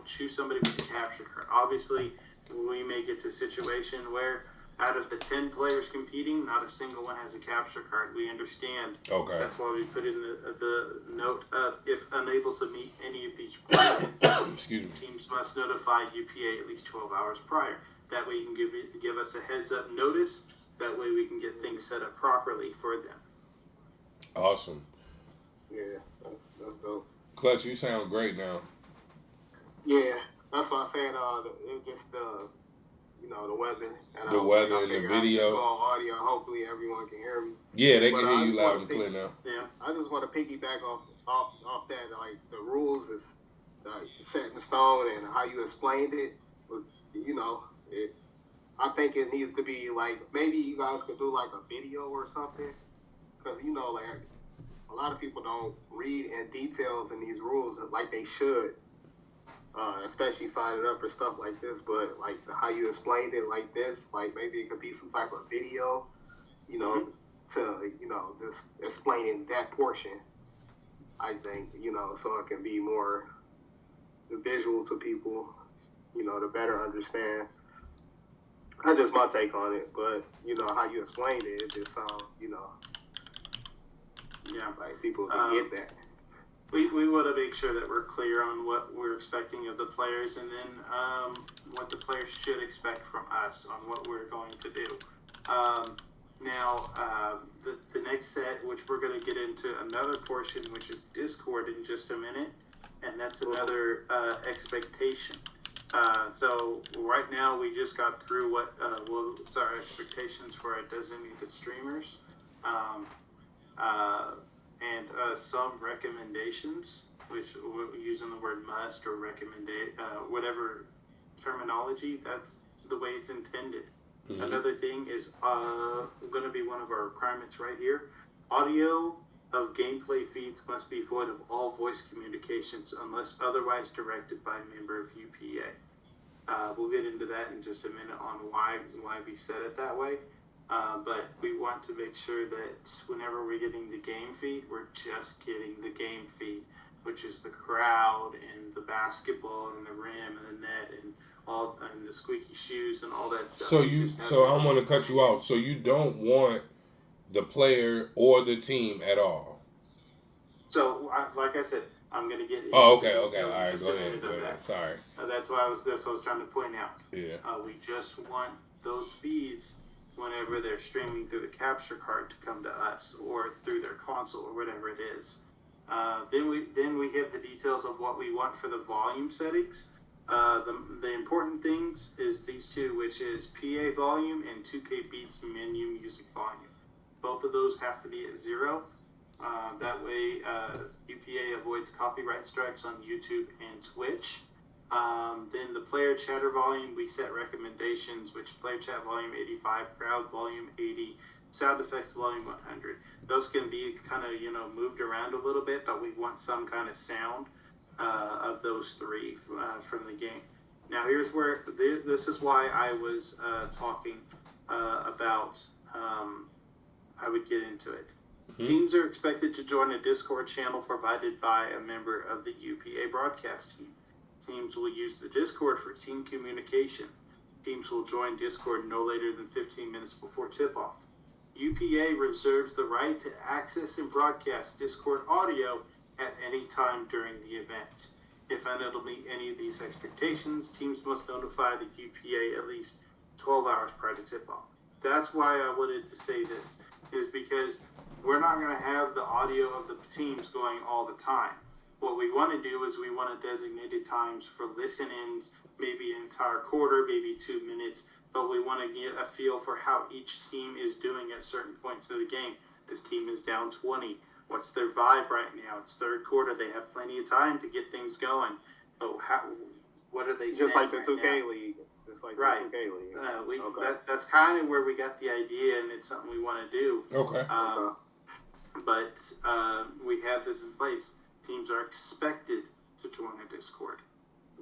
choose somebody with a capture card. Obviously, we may get to a situation where out of the 10 players competing, not a single one has a capture card. We understand. Okay. That's why we put in the note of if unable to meet any of these requirements, Excuse me. teams must notify UPA at least 12 hours prior. That way you can give us a heads up notice. That way we can get things set up properly for them. Awesome. Yeah, that's dope. Clutch, you sound great now. Yeah, that's what I said. It just the weather. And The weather and the video. Small audio. Hopefully everyone can hear me. Yeah, they But can I hear you just loud wanna and clear now. Yeah. I just want to piggyback off that. Like the rules is set in stone, and how you explained it was, I think it needs to be like maybe you guys could do like a video or something, because like a lot of people don't read in details in these rules like they should. Especially signing up for stuff like this, but like how you explained it like this, like maybe it could be some type of video, to just explaining that portion. I think so it can be more visual to people, to better understand. That's just my take on it, but how you explained it, it just sounds, like people can get that. We want to make sure that we're clear on what we're expecting of the players, and then what the players should expect from us on what we're going to do. Now, the next set, which we're going to get into another portion, which is Discord in just a minute, and that's another expectation. So right now we just got through what's our expectations for our designated streamers. And some recommendations, which we're using the word must or recommend, whatever terminology, that's the way it's intended. Mm-hmm. Another thing is going to be one of our requirements right here. Audio of gameplay feeds must be void of all voice communications unless otherwise directed by a member of UPA. We'll get into that in just a minute on why we said it that way. But we want to make sure that whenever we're getting the game feed, we're just getting the game feed, which is the crowd and the basketball and the rim and the net and all and the squeaky shoes and all that stuff. So I'm going to cut you off. So you don't want the player or the team at all. So like I said, I'm going to get. Oh, okay. All right, go ahead. Sorry. That's what I was trying to point out. Yeah. We just want those feeds whenever they're streaming through the capture card to come to us or through their console or whatever it is. Then we have the details of what we want for the volume settings. The important things is these two, which is PA volume and 2K Beats menu music volume. Both of those have to be at 0. That way UPA avoids copyright strikes on YouTube and Twitch. Then the player chatter volume, we set recommendations, which player chat volume 85, crowd volume 80, sound effects volume 100. Those can be kind of, moved around a little bit, but we want some kind of sound of those three from the game. Now here's where, this is why I was talking about, I would get into it. Mm-hmm. Teams are expected to join a Discord channel provided by a member of the UPA broadcast team. Teams will use the Discord for team communication. Teams will join Discord no later than 15 minutes before tip-off. UPA reserves the right to access and broadcast Discord audio at any time during the event. If unable to meet any of these expectations, teams must notify the UPA at least 12 hours prior to tip-off. that's why I wanted to say this, is because we're not going to have the audio of the teams going all the time. What we want to do is we want to designated times for listen-ins, maybe an entire quarter, maybe 2 minutes, but we want to get a feel for how each team is doing at certain points of the game. This team is down 20. What's their vibe right now? It's third quarter. They have plenty of time to get things going. So what are they saying? Just like the right 2K now? League. Just like Right. the 2K League. Okay. That's kind of where we got the idea, and it's something we want to do. Okay. But we have this in place. Teams are expected to join the Discord.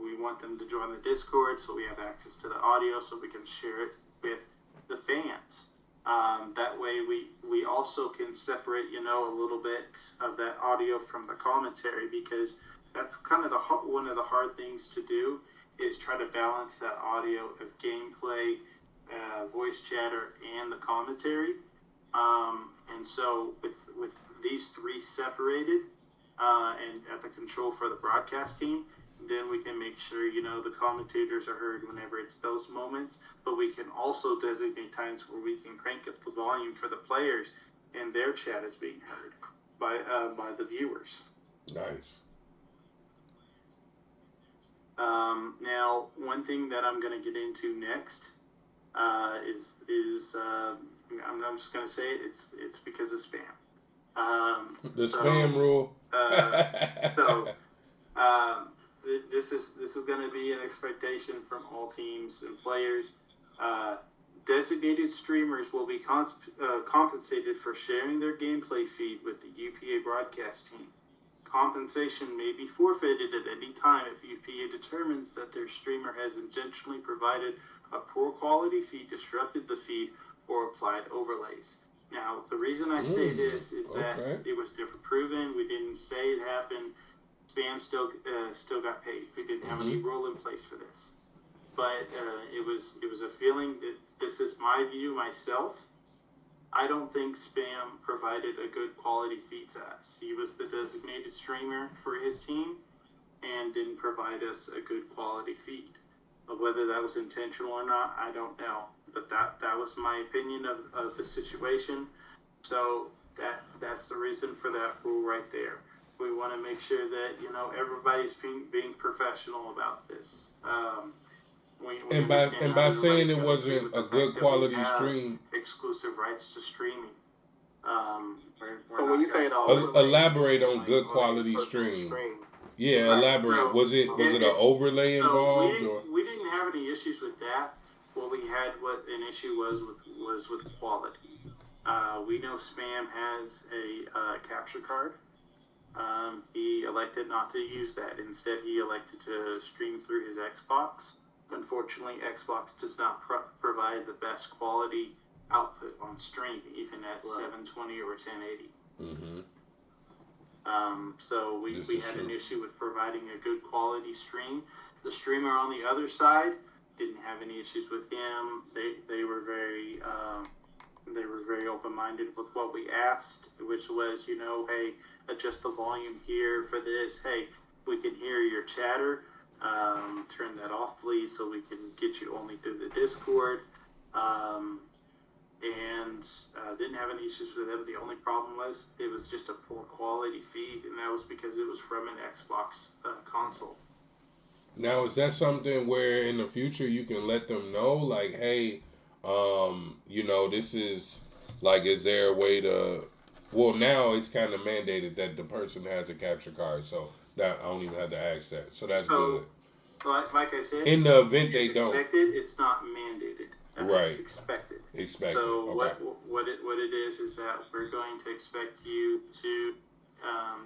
We want them to join the Discord so we have access to the audio so we can share it with the fans. That way we also can separate, a little bit of that audio from the commentary, because that's kind of one of the hard things to do, is try to balance that audio of gameplay, voice chatter, and the commentary. And so with these three separated, and at the control for the broadcast team, then we can make sure, the commentators are heard whenever it's those moments, but we can also designate times where we can crank up the volume for the players and their chat is being heard by the viewers. Nice. Now, one thing that I'm going to get into next is I'm just going to say it's because of spam. The spam rule. This is going to be an expectation from all teams and players. Designated streamers will be compensated for sharing their gameplay feed with the UPA broadcast team. Compensation may be forfeited at any time if UPA determines that their streamer has intentionally provided a poor quality feed, disrupted the feed, or applied overlays. Now, the reason I say this is that it was never proven. We didn't say it happened. Spam still got paid. We didn't have any rule in place for this. But it was a feeling that this is my view myself. I don't think Spam provided a good quality feed to us. He was the designated streamer for his team and didn't provide us a good quality feed. Whether that was intentional or not, I don't know. But that was my opinion of the situation. So that's the reason for that rule right there. We want to make sure that, everybody's being professional about this. And by saying it wasn't a good quality stream, exclusive rights to streaming. So when you say it elaborate on good quality stream. Yeah, elaborate. Was it an overlay involved? We didn't have any issues with that. What an issue was with quality. We know Spam has a capture card. He elected not to use that. Instead, he elected to stream through his Xbox. Unfortunately, Xbox does not provide the best quality output on stream, even at 720 or 1080. So we had an issue with providing a good quality stream. The streamer on the other side didn't have any issues with him. They were very open-minded with what we asked, which was, hey, adjust the volume here for this. Hey, we can hear your chatter. Turn that off, please, so we can get you only through the Discord. And didn't have any issues with them. The only problem was it was just a poor quality feed, and that was because it was from an Xbox console. Now, is that something where in the future you can let them know, like, hey, this is, like, is there a way to, well, now it's kind of mandated that the person has a capture card, so that I don't even have to ask that. So that's good. Like I said, in the event they don't. It's not mandated. Right. It's expected. Okay. So what it is that we're going to expect you to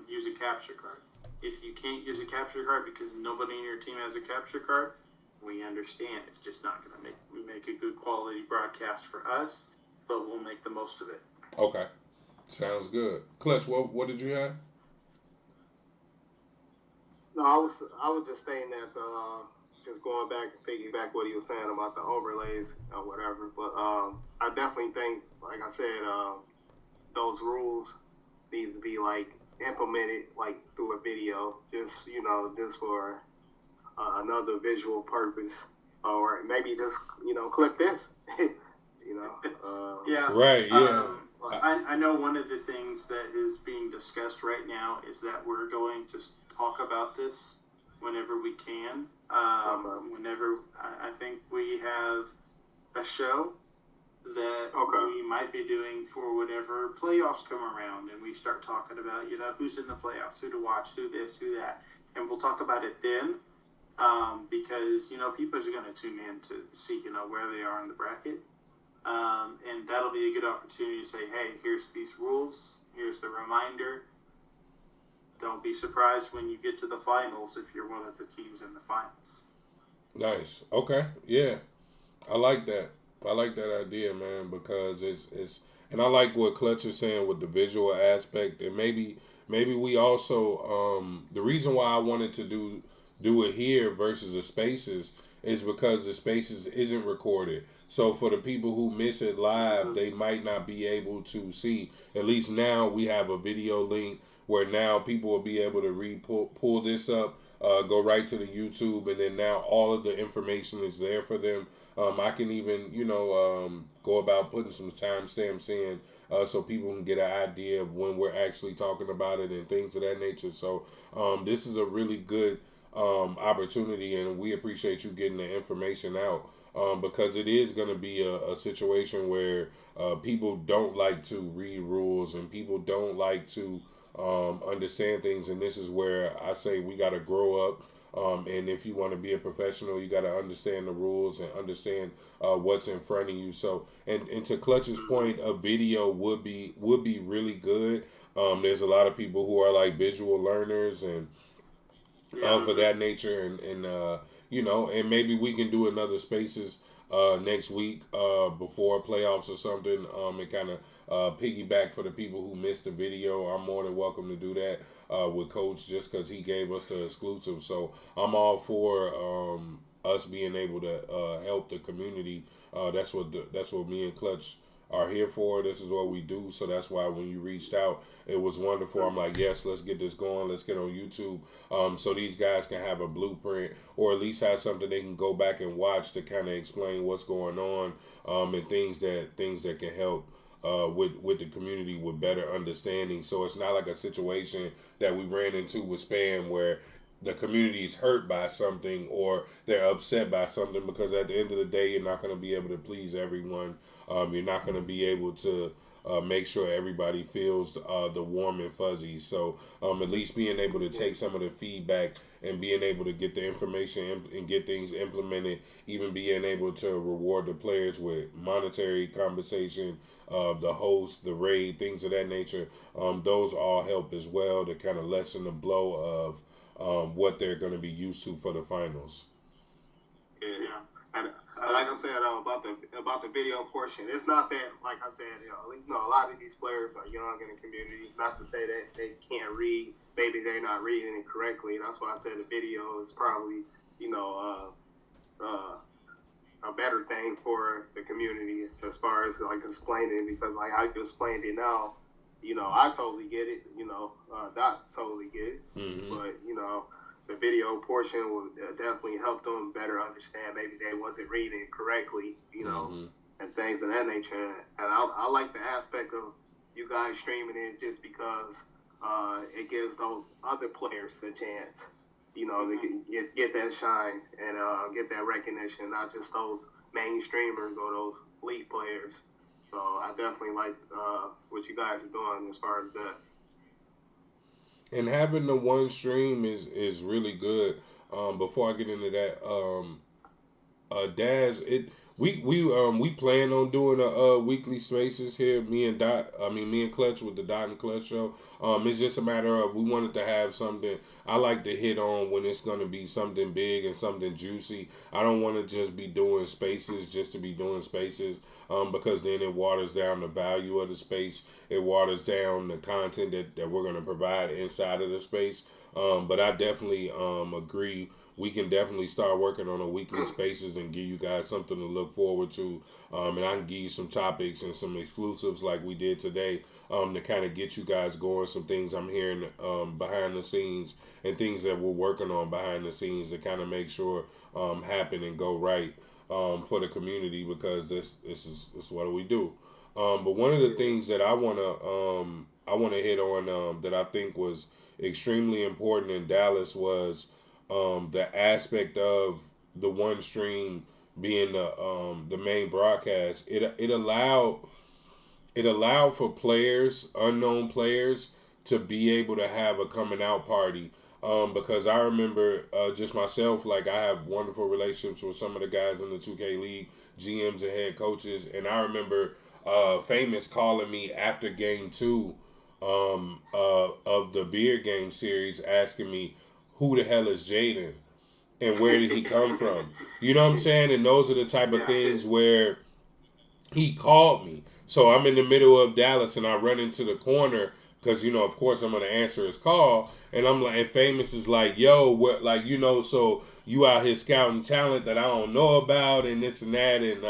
use a capture card. If you can't use a capture card because nobody in your team has a capture card, we understand. It's just not going to make a good quality broadcast for us, but we'll make the most of it. Okay. Sounds good. Clutch, what did you have? No, I was just saying that, just going back and piggyback what he was saying about the overlays or whatever. But I definitely think, like I said, those rules need to be implemented through a video, just for another visual purpose, or maybe just click this. You know. Yeah. Right. Yeah. I know one of the things that is being discussed right now is that we're going to talk about this whenever we can. Whenever I think we have a show that we might be doing for whenever playoffs come around, and we start talking about, you know, who's in the playoffs, who to watch, who this, who that, and we'll talk about it then, because, you know, people are going to tune in to see, you know, where they are in the bracket, and that'll be a good opportunity to say, hey, here's these rules, here's the reminder. Don't be surprised when you get to the finals if you're one of the teams in the finals. Nice. Okay. Yeah. I like that. I like that idea, man, because it's and I like what Clutch is saying with the visual aspect, and maybe we also the reason why I wanted to do it here versus the spaces is because the spaces isn't recorded. So for the people who miss it live, they might not be able to see. At least now we have a video link where now people will be able to pull this up, go right to the YouTube, and then now all of the information is there for them. I can even, you know, go about putting some timestamps in so people can get an idea of when we're actually talking about it and things of that nature. So this is a really good opportunity, and we appreciate you getting the information out because it is going to be a situation where people don't like to read rules and people don't like to understand things, and this is where I say we got to grow up. And if you want to be a professional, you got to understand the rules and understand what's in front of you. So, and to Clutch's point, a video would be really good. There's a lot of people who are like visual learners and for that nature, and you know, and maybe we can do another spaces next week before playoffs or something, and kind of piggyback for the people who missed the video. I'm more than welcome to do that with Coach, just because he gave us the exclusive. So I'm all for us being able to help the community. That's what me and Clutch are here for. This is what we do. So that's why when you reached out, it was wonderful. I'm like, yes, let's get this going. Let's get on YouTube so these guys can have a blueprint, or at least have something they can go back and watch to kind of explain what's going on, and things that can help with the community with better understanding. So it's not like a situation that we ran into with Spam where the community is hurt by something or they're upset by something, because at the end of the day, you're not going to be able to please everyone. You're not going to be able to make sure everybody feels the warm and fuzzy. So at least being able to take some of the feedback and being able to get the information and get things implemented, even being able to reward the players with monetary compensation, the host, the raid, things of that nature, those all help as well to kind of lessen the blow of what they're going to be used to for the finals. Yeah, and like I said about the video portion, it's not that, like I said, you know, a lot of these players are young in the community. Not to say that they can't read, maybe they're not reading it correctly. That's why I said the video is probably, you know, a better thing for the community as far as like explaining, because like I explained it now. You know, I totally get it. You know, Doc totally get it. Mm-hmm. But, you know, the video portion will definitely help them better understand. Maybe they wasn't reading it correctly, you know, and things of that nature. And I like the aspect of you guys streaming it just because it gives those other players a chance, you know, to get that shine and get that recognition, not just those main streamers or those elite players. So I definitely like what you guys are doing as far as that. And having the one stream is really good. Before I get into that, Daz, we plan on doing a weekly spaces here. Me and Clutch with the Dot and Clutch show. It's just a matter of we wanted to have something. I like to hit on when it's going to be something big and something juicy. I don't want to just be doing spaces just to be doing spaces, because then it waters down the value of the space. It waters down the content that we're going to provide inside of the space. But I definitely agree. We can definitely start working on a weekly spaces and give you guys something to look forward to. And I can give you some topics and some exclusives like we did today, to kind of get you guys going. Some things I'm hearing behind the scenes and things that we're working on behind the scenes to kind of make sure happen and go right. for the community, because this is what we do. But one of the things that I wanna hit on, that I think was extremely important in Dallas was the aspect of the one stream being the main broadcast. It allowed for players, unknown players, to be able to have a coming out party. Because I remember just myself, like, I have wonderful relationships with some of the guys in the 2K League, GMs and head coaches, and I remember Famous calling me after game 2 of the Beard Game series, asking me, who the hell is Jaden and where did he come from? You know what I'm saying? And those are the type of things where he called me. So I'm in the middle of Dallas and I run into the corner because, of course I'm going to answer his call. And I'm like, and Famous is like, yo, what, like, so you out here scouting talent that I don't know about and this and that. And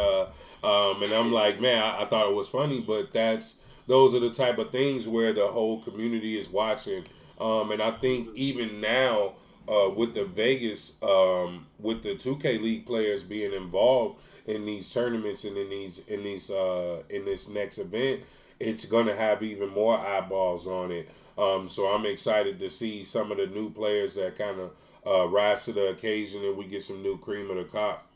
I'm like, man, I thought it was funny, but those are the type of things where the whole community is watching. And I think even now, with the Vegas, with the 2K League players being involved in these tournaments and in this next event, it's gonna have even more eyeballs on it. So I'm excited to see some of the new players that kind of rise to the occasion, and we get some new cream of the crop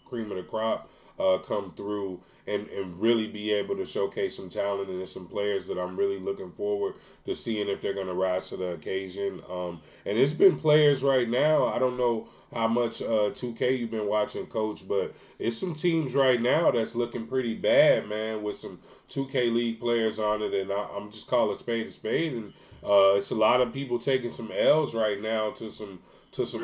come through and really be able to showcase some talent, and there's some players that I'm really looking forward to seeing if they're going to rise to the occasion. And it's been players right now. I don't know how much 2K you've been watching, Coach, but it's some teams right now that's looking pretty bad, man, with some 2K League players on it, and I'm just calling a spade, and it's a lot of people taking some L's right now to some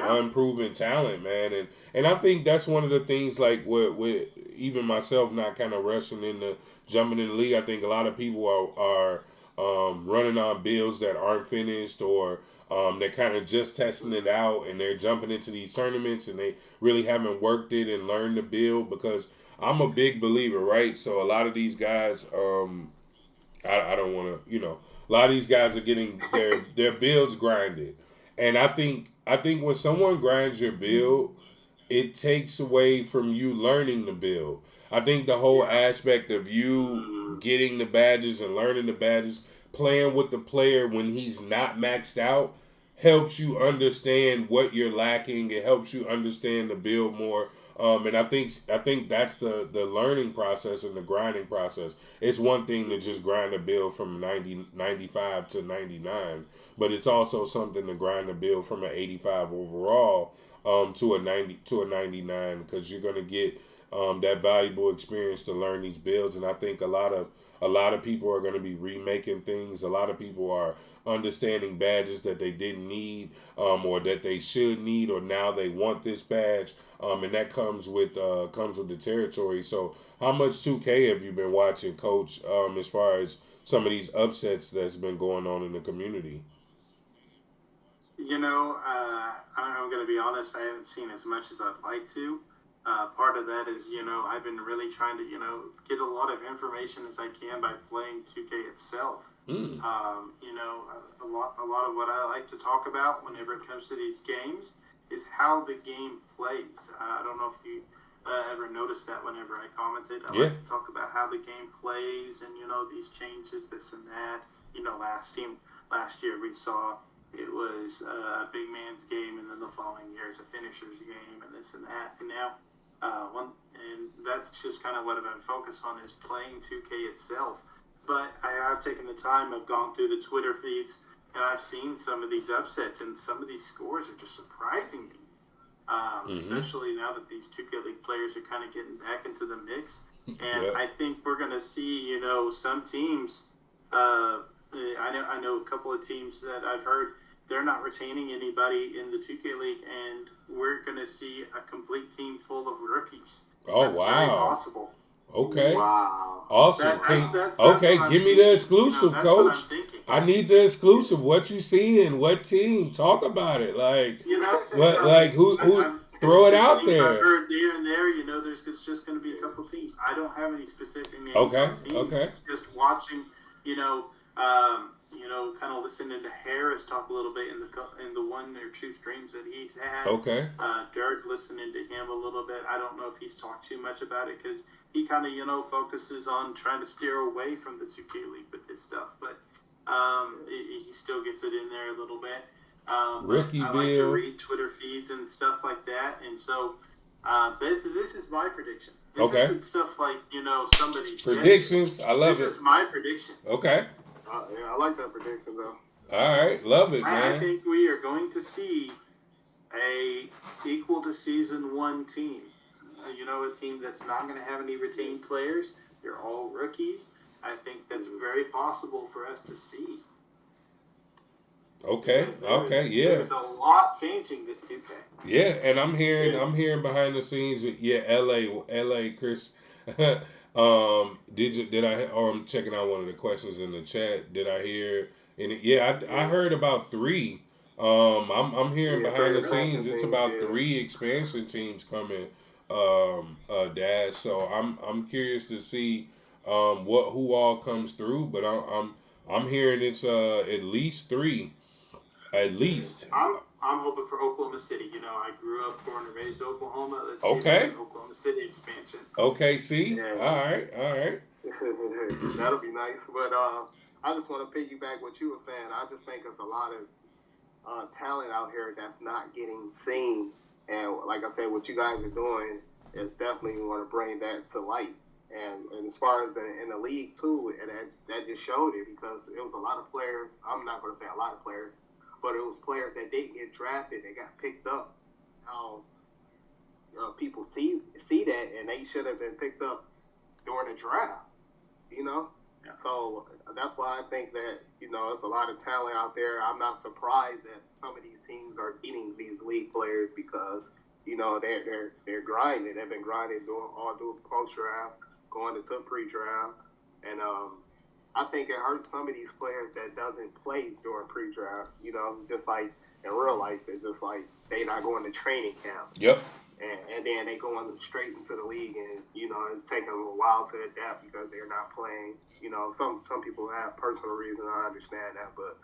unproven talent, man, and I think that's one of the things, like with even myself not kind of rushing into jumping in the league. I think a lot of people are running on builds that aren't finished, or they're kind of just testing it out, and they're jumping into these tournaments and they really haven't worked it and learned the build. Because I'm a big believer, right? So a lot of these guys, I don't want to, a lot of these guys are getting their builds grinded, and I think when someone grinds your build, it takes away from you learning the build. I think the whole aspect of you getting the badges and learning the badges, playing with the player when he's not maxed out, helps you understand what you're lacking. It helps you understand the build more. And I think that's the learning process and the grinding process. It's one thing to just grind a build from 95 to 99, but it's also something to grind a build from an 85 overall to a 99, because you're gonna get that valuable experience to learn these builds. And I think a lot of people are going to be remaking things. A lot of people are understanding badges that they didn't need, or that they should need, or now they want this badge, and that comes with the territory. So how much 2K have you been watching, Coach, as far as some of these upsets that's been going on in the community? I'm going to be honest, I haven't seen as much as I'd like to. Part of that is, I've been really trying to, get a lot of information as I can by playing 2K itself. A lot of what I like to talk about whenever it comes to these games is how the game plays. I don't know if you ever noticed that whenever I commented. I like to talk about how the game plays and, these changes, this and that. Last year we saw it was a big man's game, and then the following year is a finisher's game, and this and that. And now, and that's just kind of what I've been focused on, is playing 2K itself. But I have taken the time, I've gone through the Twitter feeds, and I've seen some of these upsets, and some of these scores are just surprising me. Especially now that these 2K League players are kind of getting back into the mix. And I think we're going to see, some teams, I know a couple of teams that I've heard, they're not retaining anybody in the 2K League, and we're going to see a complete team full of rookies. Oh, that's wow. very possible. Okay. Wow. Awesome. That's Give me the exclusive, that's Coach. what I'm thinking. I need the exclusive. What you seeing? What team? Talk about it. Like, what? Like who? Throw it out there. I've heard there and there. It's just going to be a couple teams. I don't have any specific names. Okay. On teams. Okay. It's just watching. kind of listening to Harris talk a little bit in the one or two streams that he's had. Okay. Dirk, listening to him a little bit. I don't know if he's talked too much about it because he kind of focuses on trying to steer away from the 2K League with his stuff, but he still gets it in there a little bit. Rookie I like to read Twitter feeds and stuff like that, and so this is my prediction. This isn't stuff like somebody's predictions. I love it. This is my prediction. Okay. Yeah, I like that prediction though. All right, love it, man. I think we are going to see a equal to season 1 team. A team that's not going to have any retained players. They're all rookies. I think that's very possible for us to see. Okay. Yeah. There's a lot changing this 2K. Yeah, and I'm hearing behind the scenes with LA, Chris. Did I checking out one of the questions in the chat? Did I hear? I heard about 3. I'm hearing behind the scenes it's about 3 expansion teams coming. Dad. So I'm curious to see who all comes through, but I'm hearing it's at least 3. At least. I'm hoping for Oklahoma City. I grew up, born and raised Oklahoma. Let's see Oklahoma City expansion. Okay, see? Yeah. All right. That'll be nice. But I just want to piggyback what you were saying. I just think there's a lot of talent out here that's not getting seen. And like I said, what you guys are doing is definitely want to bring that to light. And as far as in the league, too, and that just showed it because it was a lot of players. I'm not going to say a lot of players, but it was players that didn't get drafted. They got picked up. People see that, and they should have been picked up during the draft, Yeah. So that's why I think that, there's a lot of talent out there. I'm not surprised that some of these teams are getting these league players because, they're grinding. They've been grinding doing post-draft, going into pre-draft. And I think it hurts some of these players that doesn't play during pre-draft, just like in real life. It's just like they're not going to training camp. Yep. And then they going straight into the league, and it's taking them a while to adapt because they're not playing. Some people have personal reasons. I understand that, but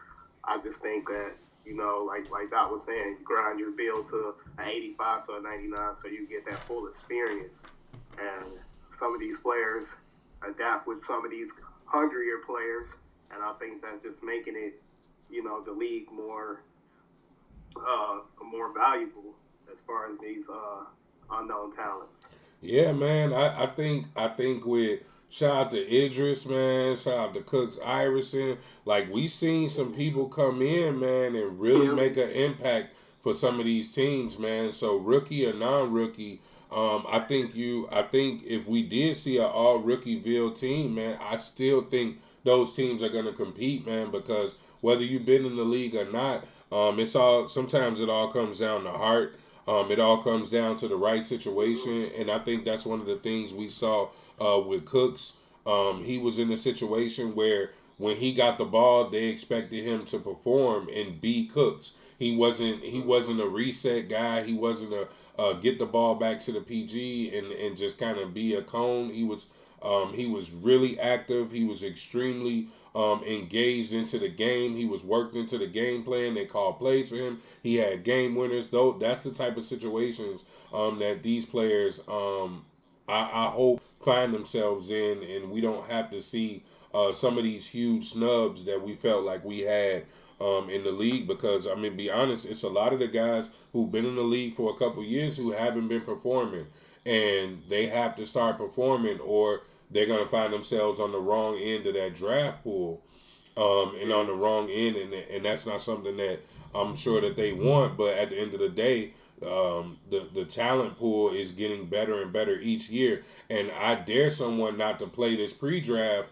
I just think that like Doc was saying, you grind your build to an 85 to a 99, so you get that full experience. And some of these players adapt with some of these hungrier players, and I think that's just making it, the league more valuable as far as these unknown talents. Yeah, man. I think with shout out to Idris, man. Shout out to Cooks Iverson. Like we seen some people come in, man, and really make an impact for some of these teams, man. So rookie or non-rookie, I think if we did see an all rookieville team, man, I still think those teams are gonna compete, man, because whether you've been in the league or not, sometimes it all comes down to heart. It all comes down to the right situation, and I think that's one of the things we saw with Cooks. He was in a situation where when he got the ball, they expected him to perform and be Cooks. He wasn't a reset guy. He wasn't a get the ball back to the PG and just kind of be a cone. He was really active. He was extremely engaged into the game. He was worked into the game plan. They called plays for him. He had game winners. Though that's the type of situations that these players, I hope, find themselves in, and we don't have to see some of these huge snubs that we felt like we had in the league. Because I mean, be honest, it's a lot of the guys who've been in the league for a couple years who haven't been performing, and they have to start performing, or they're going to find themselves on the wrong end of that draft pool, and on the wrong end, and that's not something that I'm sure that they want. But at the end of the day, the talent pool is getting better and better each year, and I dare someone not to play this pre-draft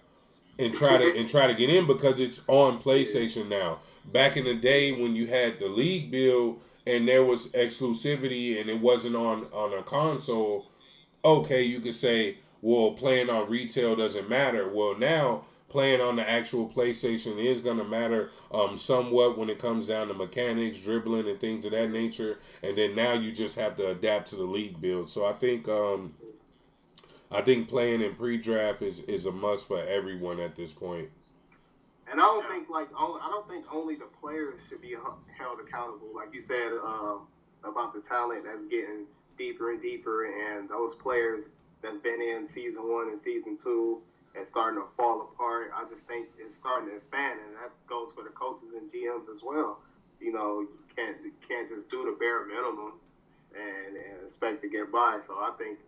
and try to get in because it's on PlayStation now. Back in the day when you had the league build and there was exclusivity and it wasn't on a console, okay, you could say, well, playing on retail doesn't matter. Well, now playing on the actual PlayStation is going to matter somewhat when it comes down to mechanics, dribbling, and things of that nature. And then now you just have to adapt to the league build. So I think playing in pre-draft is a must for everyone at this point. And I don't think only the players should be held accountable, like you said about the talent that's getting deeper and deeper, and those players that's been in season 1 and season 2 and starting to fall apart. I just think it's starting to expand, and that goes for the coaches and GMs as well. You know, you can't just do the bare minimum and expect to get by. So I think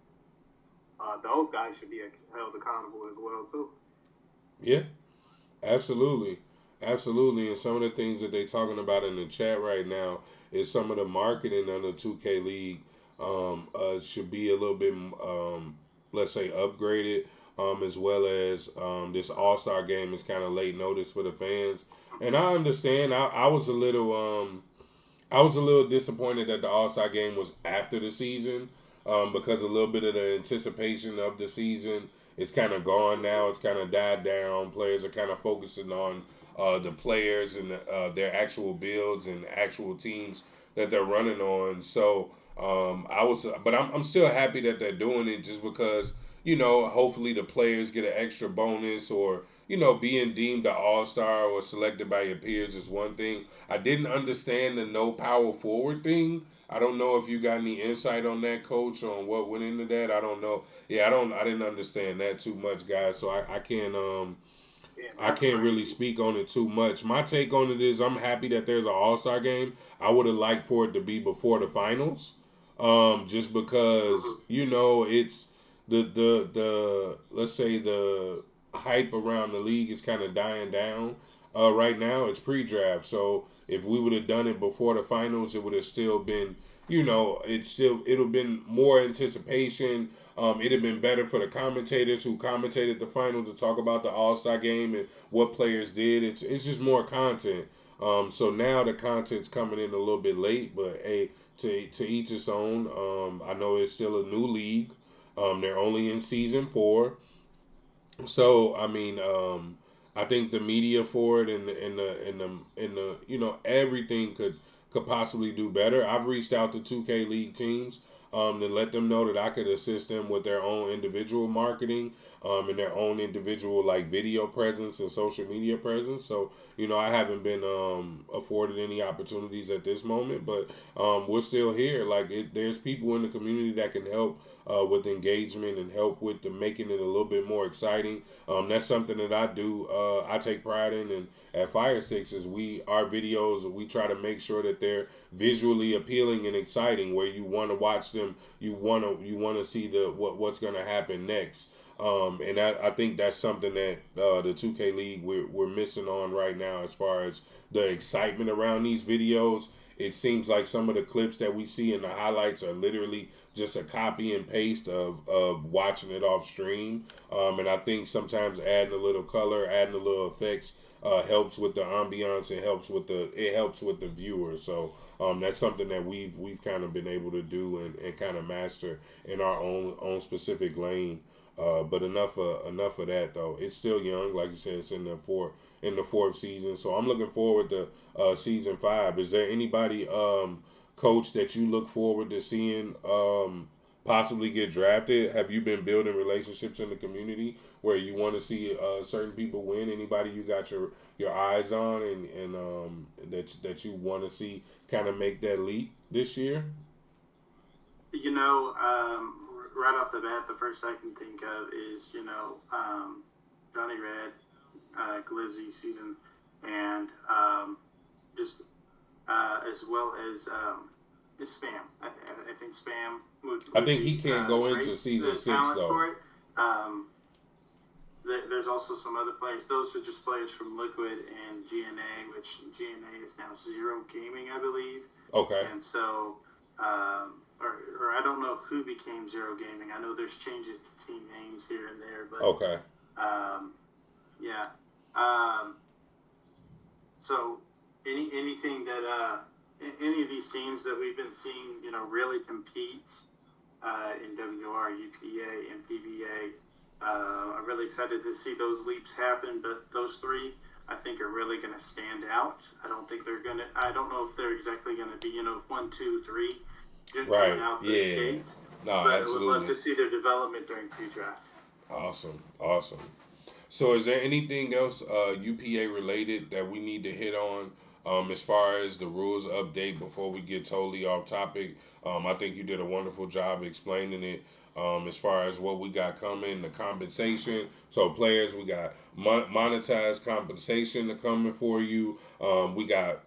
those guys should be held accountable as well too. Yeah, absolutely. Absolutely. And some of the things that they're talking about in the chat right now is some of the marketing on the 2K League should be a little bit, let's say, upgraded, as well as this All-Star game is kind of late notice for the fans. And I understand. I was a little disappointed that the All-Star game was after the season, because a little bit of the anticipation of the season is kind of gone now. It's kind of died down. Players are kind of focusing on the players and their actual builds and actual teams that they're running on. So but I'm still happy that they're doing it, just because, you know, hopefully the players get an extra bonus, or, you know, being deemed an all-star or selected by your peers is one thing. I didn't understand the no power forward thing. I don't know if you got any insight on that, Coach, on what went into that. I don't know. Yeah, I didn't understand that too much, guys. So I can't really speak on it too much. My take on it is I'm happy that there's an All-Star game. I would have liked for it to be before the finals, just because, you know, it's the let's say the hype around the league is kind of dying down right now. It's pre-draft, so if we would have done it before the finals, it would have still been, you know, it'll have been more anticipation. It'd have been better for the commentators who commentated the finals to talk about the All-Star game and what players did. It's just more content. So now the content's coming in a little bit late, but hey, to each its own. I know it's still a new league. They're only in season 4. So I mean, I think the media for it and the you know, everything could possibly do better. I've reached out to 2K League teams to let them know that I could assist them with their own individual marketing, and their own individual like video presence and social media presence. So, you know, I haven't been afforded any opportunities at this moment, but we're still here. Like, there's people in the community that can help with engagement and help with making it a little bit more exciting. That's something that I do. I take pride in, and at Fire Sticks is our videos, we try to make sure that they're visually appealing and exciting, where you want to watch them, you want to see what's going to happen next. And I think that's something that the 2K League we're missing on right now, as far as the excitement around these videos. It seems like some of the clips that we see in the highlights are literally just a copy and paste of watching it off stream. And I think sometimes adding a little color, adding a little effects helps with the ambiance. It helps with the viewer. So that's something that we've kind of been able to do and kind of master in our own specific lane. But enough of that, though. It's still young, like you said. It's in the fourth season, so I'm looking forward to season 5. Is there anybody, Coach, that you look forward to seeing possibly get drafted? Have you been building relationships in the community where you want to see certain people win? Anybody you got your eyes on and that you want to see kind of make that leap this year? You know, right off the bat, the first I can think of is, you know, Johnny Red, Glizzy season, and just as well as Spam. I think Spam would I think he can't go great. into season The 6 talent though. For it. There's also some other players. Those are just players from Liquid and GNA, which GNA is now Zero Gaming, I believe. Okay. And so, or I don't know who became Zero Gaming. I know there's changes to team names here and there, but okay. Yeah. So anything that any of these teams that we've been seeing, you know, really compete in WR, UPA, and PBA. I'm really excited to see those leaps happen, but those 3 I think are really going to stand out. I don't know if they're exactly going to be, you know, 1, 2, 3 right. Out the Yeah. gates. No, but absolutely. I would love to see their development during pre-draft. Awesome. So is there anything else UPA related that we need to hit on as far as the rules update before we get totally off topic? I think you did a wonderful job explaining it as far as what we got coming, the compensation. So players, we got monetized compensation coming for you. We got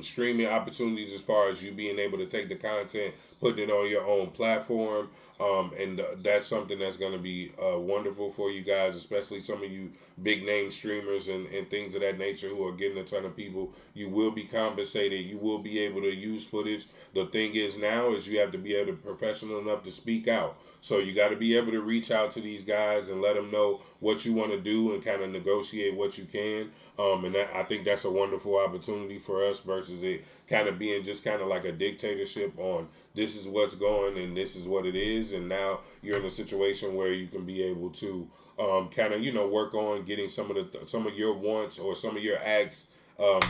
streaming opportunities as far as you being able to take the content, putting it on your own platform. And that's something that's going to be wonderful for you guys, especially some of you big name streamers and things of that nature who are getting a ton of people. You will be compensated. You will be able to use footage. The thing is now is you have to be able to professional enough to speak out. So you got to be able to reach out to these guys and let them know what you want to do and kind of negotiate what you can. And I think that's a wonderful opportunity for us versus it kind of being just kind of like a dictatorship on this is what's going and this is what it is. And now you're in a situation where you can be able to kind of, work on getting some of your wants or some of your acts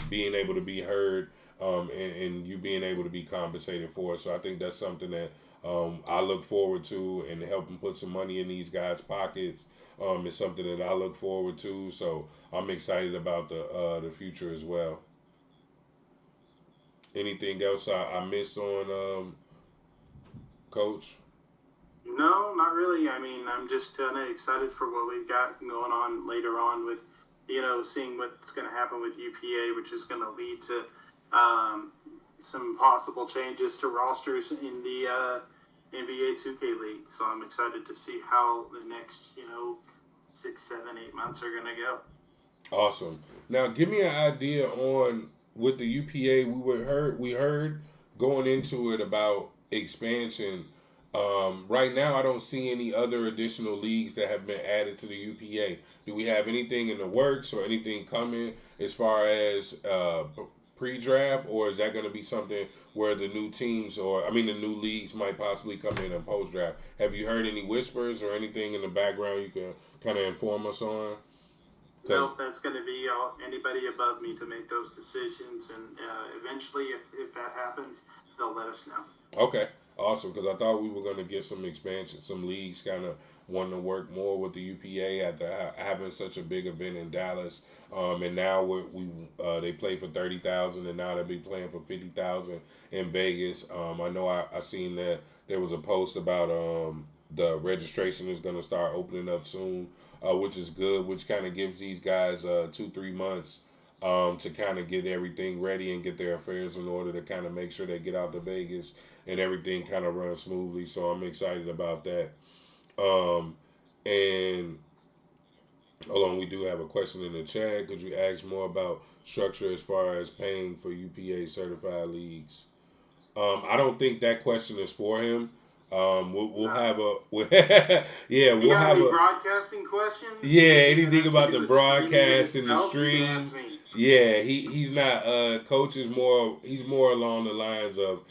being able to be heard and you being able to be compensated for it. So I think that's something that I look forward to, and helping put some money in these guys' pockets is something that I look forward to. So I'm excited about the future as well. Anything else I missed on, Coach? No, not really. I mean, I'm just kind of excited for what we've got going on later on with, seeing what's going to happen with UPA, which is going to lead to some possible changes to rosters in the NBA 2K League. So I'm excited to see how the next, 6, 7, 8 months are going to go. Awesome. Now, give me an idea on with the UPA. We heard going into it about expansion. Right now, I don't see any other additional leagues that have been added to the UPA. Do we have anything in the works or anything coming as far as pre-draft, or is that going to be something where the new teams the new leagues might possibly come in and post-draft? Have you heard any whispers or anything in the background you can kind of inform us on? No, that's going to be anybody above me to make those decisions, and eventually, if that happens, they'll let us know. Okay, awesome. Because I thought we were going to get some expansion, some leagues kind of wanting to work more with the UPA after having such a big event in Dallas. And now they play for 30,000, and now they'll be playing for 50,000 in Vegas. I know I seen that there was a post about the registration is going to start opening up soon, which is good. Which kind of gives these guys 2-3 months to kind of get everything ready and get their affairs in order to kind of make sure they get out to Vegas and everything kind of runs smoothly. So I'm excited about that. And hold on, we do have a question in the chat. Could you ask more about structure as far as paying for UPA certified leagues? I don't think that question is for him. We'll have a we'll have a broadcasting questions. Yeah, anything about the broadcast and the stream. Yeah, he's not. Coach is more. He's more along the lines of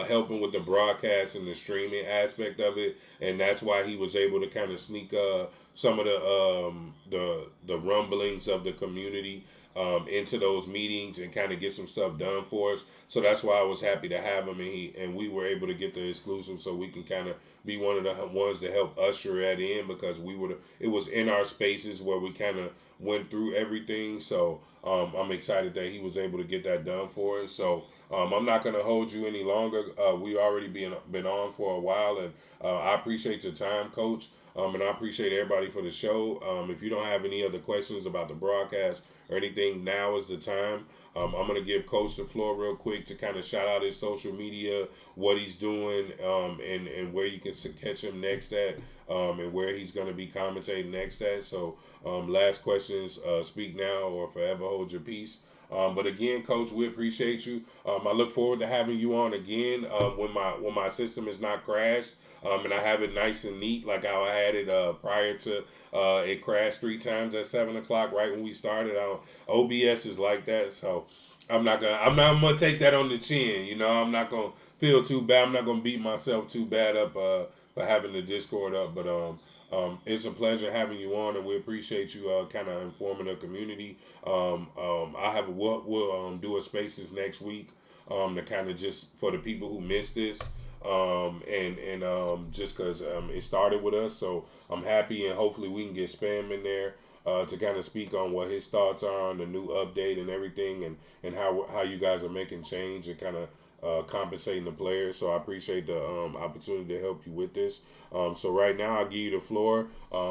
helping with the broadcast and the streaming aspect of it, and that's why he was able to kind of sneak some of the rumblings of the community into those meetings and kind of get some stuff done for us. So that's why I was happy to have him, and we were able to get the exclusive, so we can kind of be one of the ones to help usher that in, because it was in our spaces where we kind of went through everything. So I'm excited that he was able to get that done for us. So I'm not going to hold you any longer. We already been on for a while, and I appreciate your time, Coach. And I appreciate everybody for the show. If you don't have any other questions about the broadcast or anything, now is the time. I'm going to give Coach the floor real quick to kind of shout out his social media, what he's doing, and where you can catch him next at, and where he's going to be commentating next at. So last questions, speak now or forever hold your peace. But again, Coach, we appreciate you. I look forward to having you on again when my system is not crashed. And I have it nice and neat, like how I had it prior to it crashed 3 times at 7 o'clock right when we started. OBS is like that, so I'm gonna take that on the chin. I'm not gonna feel too bad. I'm not gonna beat myself too bad up for having the Discord up. But it's a pleasure having you on, and we appreciate you kind of informing the community. We'll do a spaces next week to kind of just for the people who missed this. And just because it started with us, so I'm happy, and hopefully we can get spam in there. to kind of speak on what his thoughts are on the new update and everything, and how you guys are making change and kind of compensating the players. So I appreciate the opportunity to help you with this. So right now I'll give you the floor.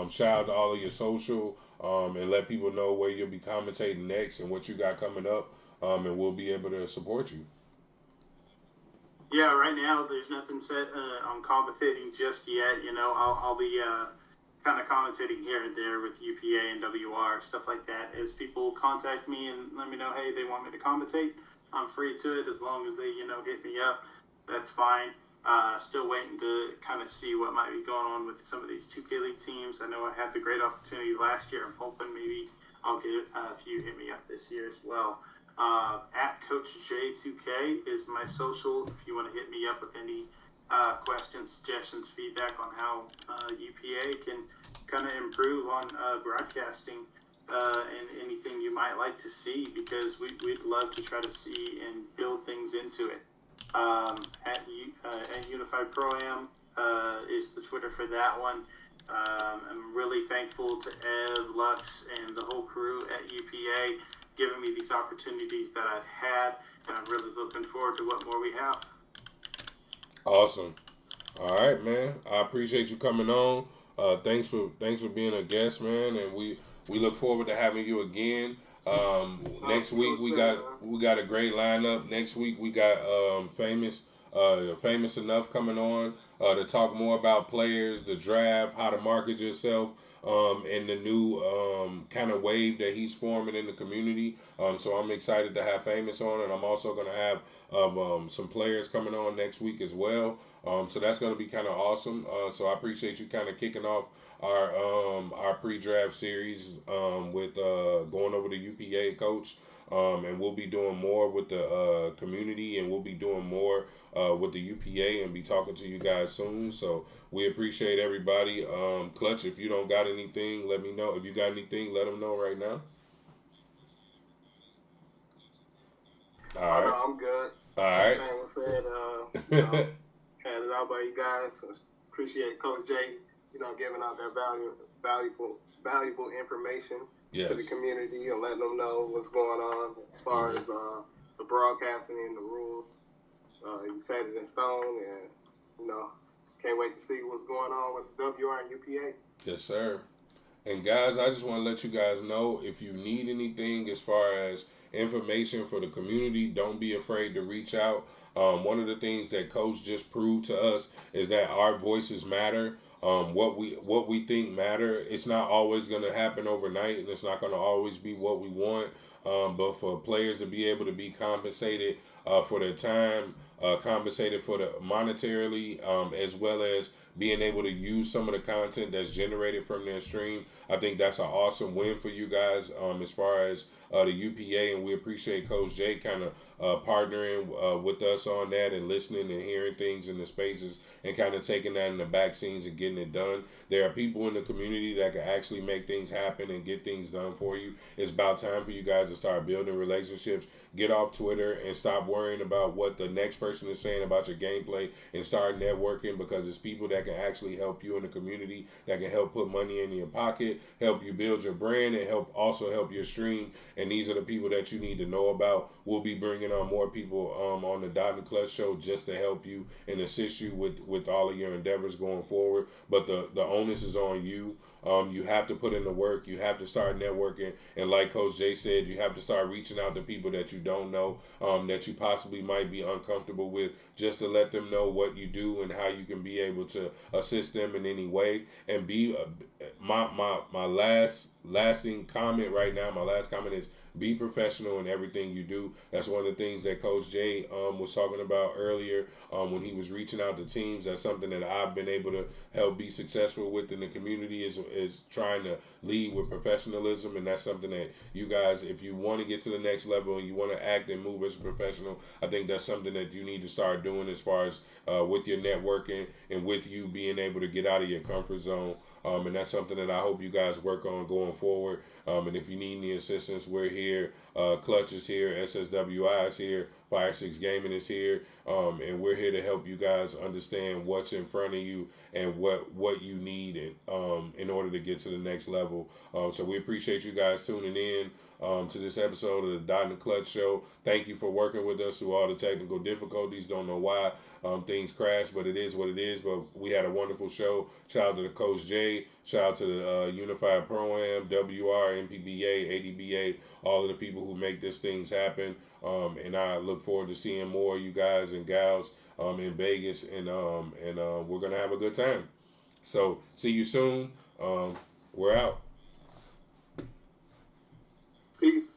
Shout out to all of your social and let people know where you'll be commentating next and what you got coming up, and we'll be able to support you. Yeah, right now there's nothing set on commentating just yet. You know, I'll be kind of commentating here and there with UPA and WR, stuff like that. As people contact me and let me know, hey, they want me to commentate, I'm free to it as long as they, hit me up. That's fine. Still waiting to kind of see what might be going on with some of these 2K League teams. I know I had the great opportunity last year. I'm hoping maybe I'll get a few hit me up this year as well. At Coach J2K is my social. If you want to hit me up with any questions, suggestions, feedback on how UPA can kind of improve on broadcasting and anything you might like to see, because we'd love to try to see and build things into it. At Unified Pro Am is the Twitter for that one. I'm really thankful to Ev, Lux, and the whole crew at UPA giving me these opportunities that I've had, and I'm really looking forward to what more we have. Awesome. All right, man. I appreciate you coming on. Thanks for being a guest, man, and we look forward to having you again. Next week we got a great lineup. Next week we got famous enough coming on to talk more about players, the draft, how to market yourself, and the new kind of wave that he's forming in the community. So I'm excited to have Famous on, and I'm also going to have some players coming on next week as well. So that's going to be kind of awesome. So I appreciate you kind of kicking off our pre-draft series with going over the UPA coach. And we'll be doing more with the community, and we'll be doing more with the UPA, and be talking to you guys soon. So we appreciate everybody. Clutch, if you don't got anything, let me know. If you got anything, let them know right now. All right. No, I'm good. All right. Everything was said, had it out by you guys. So appreciate Coach J, giving out that valuable information. Yes. To the community and letting them know what's going on as far as the broadcasting and the rules. You set it in stone, and can't wait to see what's going on with WR and UPA. Yes, sir. And guys, I just want to let you guys know, if you need anything as far as information for the community, don't be afraid to reach out. One of the things that Coach just proved to us is that our voices matter. What we think matter. It's not always going to happen overnight, and it's not going to always be what we want. But for players to be able to be compensated for their time, compensated for the monetarily, as well as being able to use some of the content that's generated from their stream, I think that's an awesome win for you guys as far as the UPA, and we appreciate Coach J kind of partnering with us on that, and listening and hearing things in the spaces, and kind of taking that in the back scenes and getting it done. There are people in the community that can actually make things happen and get things done for you. It's about time for you guys to start building relationships. Get off Twitter and stop worrying about what the next person is saying about your gameplay, and start networking, because it's people that can actually help you in the community, that can help put money in your pocket, help you build your brand, and also help your stream. And these are the people that you need to know about. We'll be bringing on more people on the Dot and Clutch show just to help you and assist you with all of your endeavors going forward. But the onus is on you. You have to put in the work. You have to start networking. And like Coach Jay said, you have to start reaching out to people that you don't know, that you possibly might be uncomfortable with, just to let them know what you do and how you can be able to assist them in any way. And be my lasting comment right now, my last comment is, be professional in everything you do. That's one of the things that Coach Jay was talking about earlier when he was reaching out to teams. That's something that I've been able to help be successful with in the community, is trying to lead with professionalism. And that's something that you guys, if you want to get to the next level and you want to act and move as a professional, I think that's something that you need to start doing as far as with your networking and with you being able to get out of your comfort zone. And that's something that I hope you guys work on going forward. And if you need any assistance, we're here. Clutch is here. SSWI is here. Fire 6 Gaming is here, and we're here to help you guys understand what's in front of you and what you need in order to get to the next level. So we appreciate you guys tuning in to this episode of the Dot and the Clutch Show. Thank you for working with us through all the technical difficulties. Don't know why things crashed, but it is what it is. But we had a wonderful show. Shout out to the Coach J. Shout out to the Unified Pro-Am, WR, MPBA, ADBA, all of the people who make these things happen. And I look forward to seeing more of you guys and gals in Vegas, and we're gonna have a good time. So see you soon. We're out. Peace.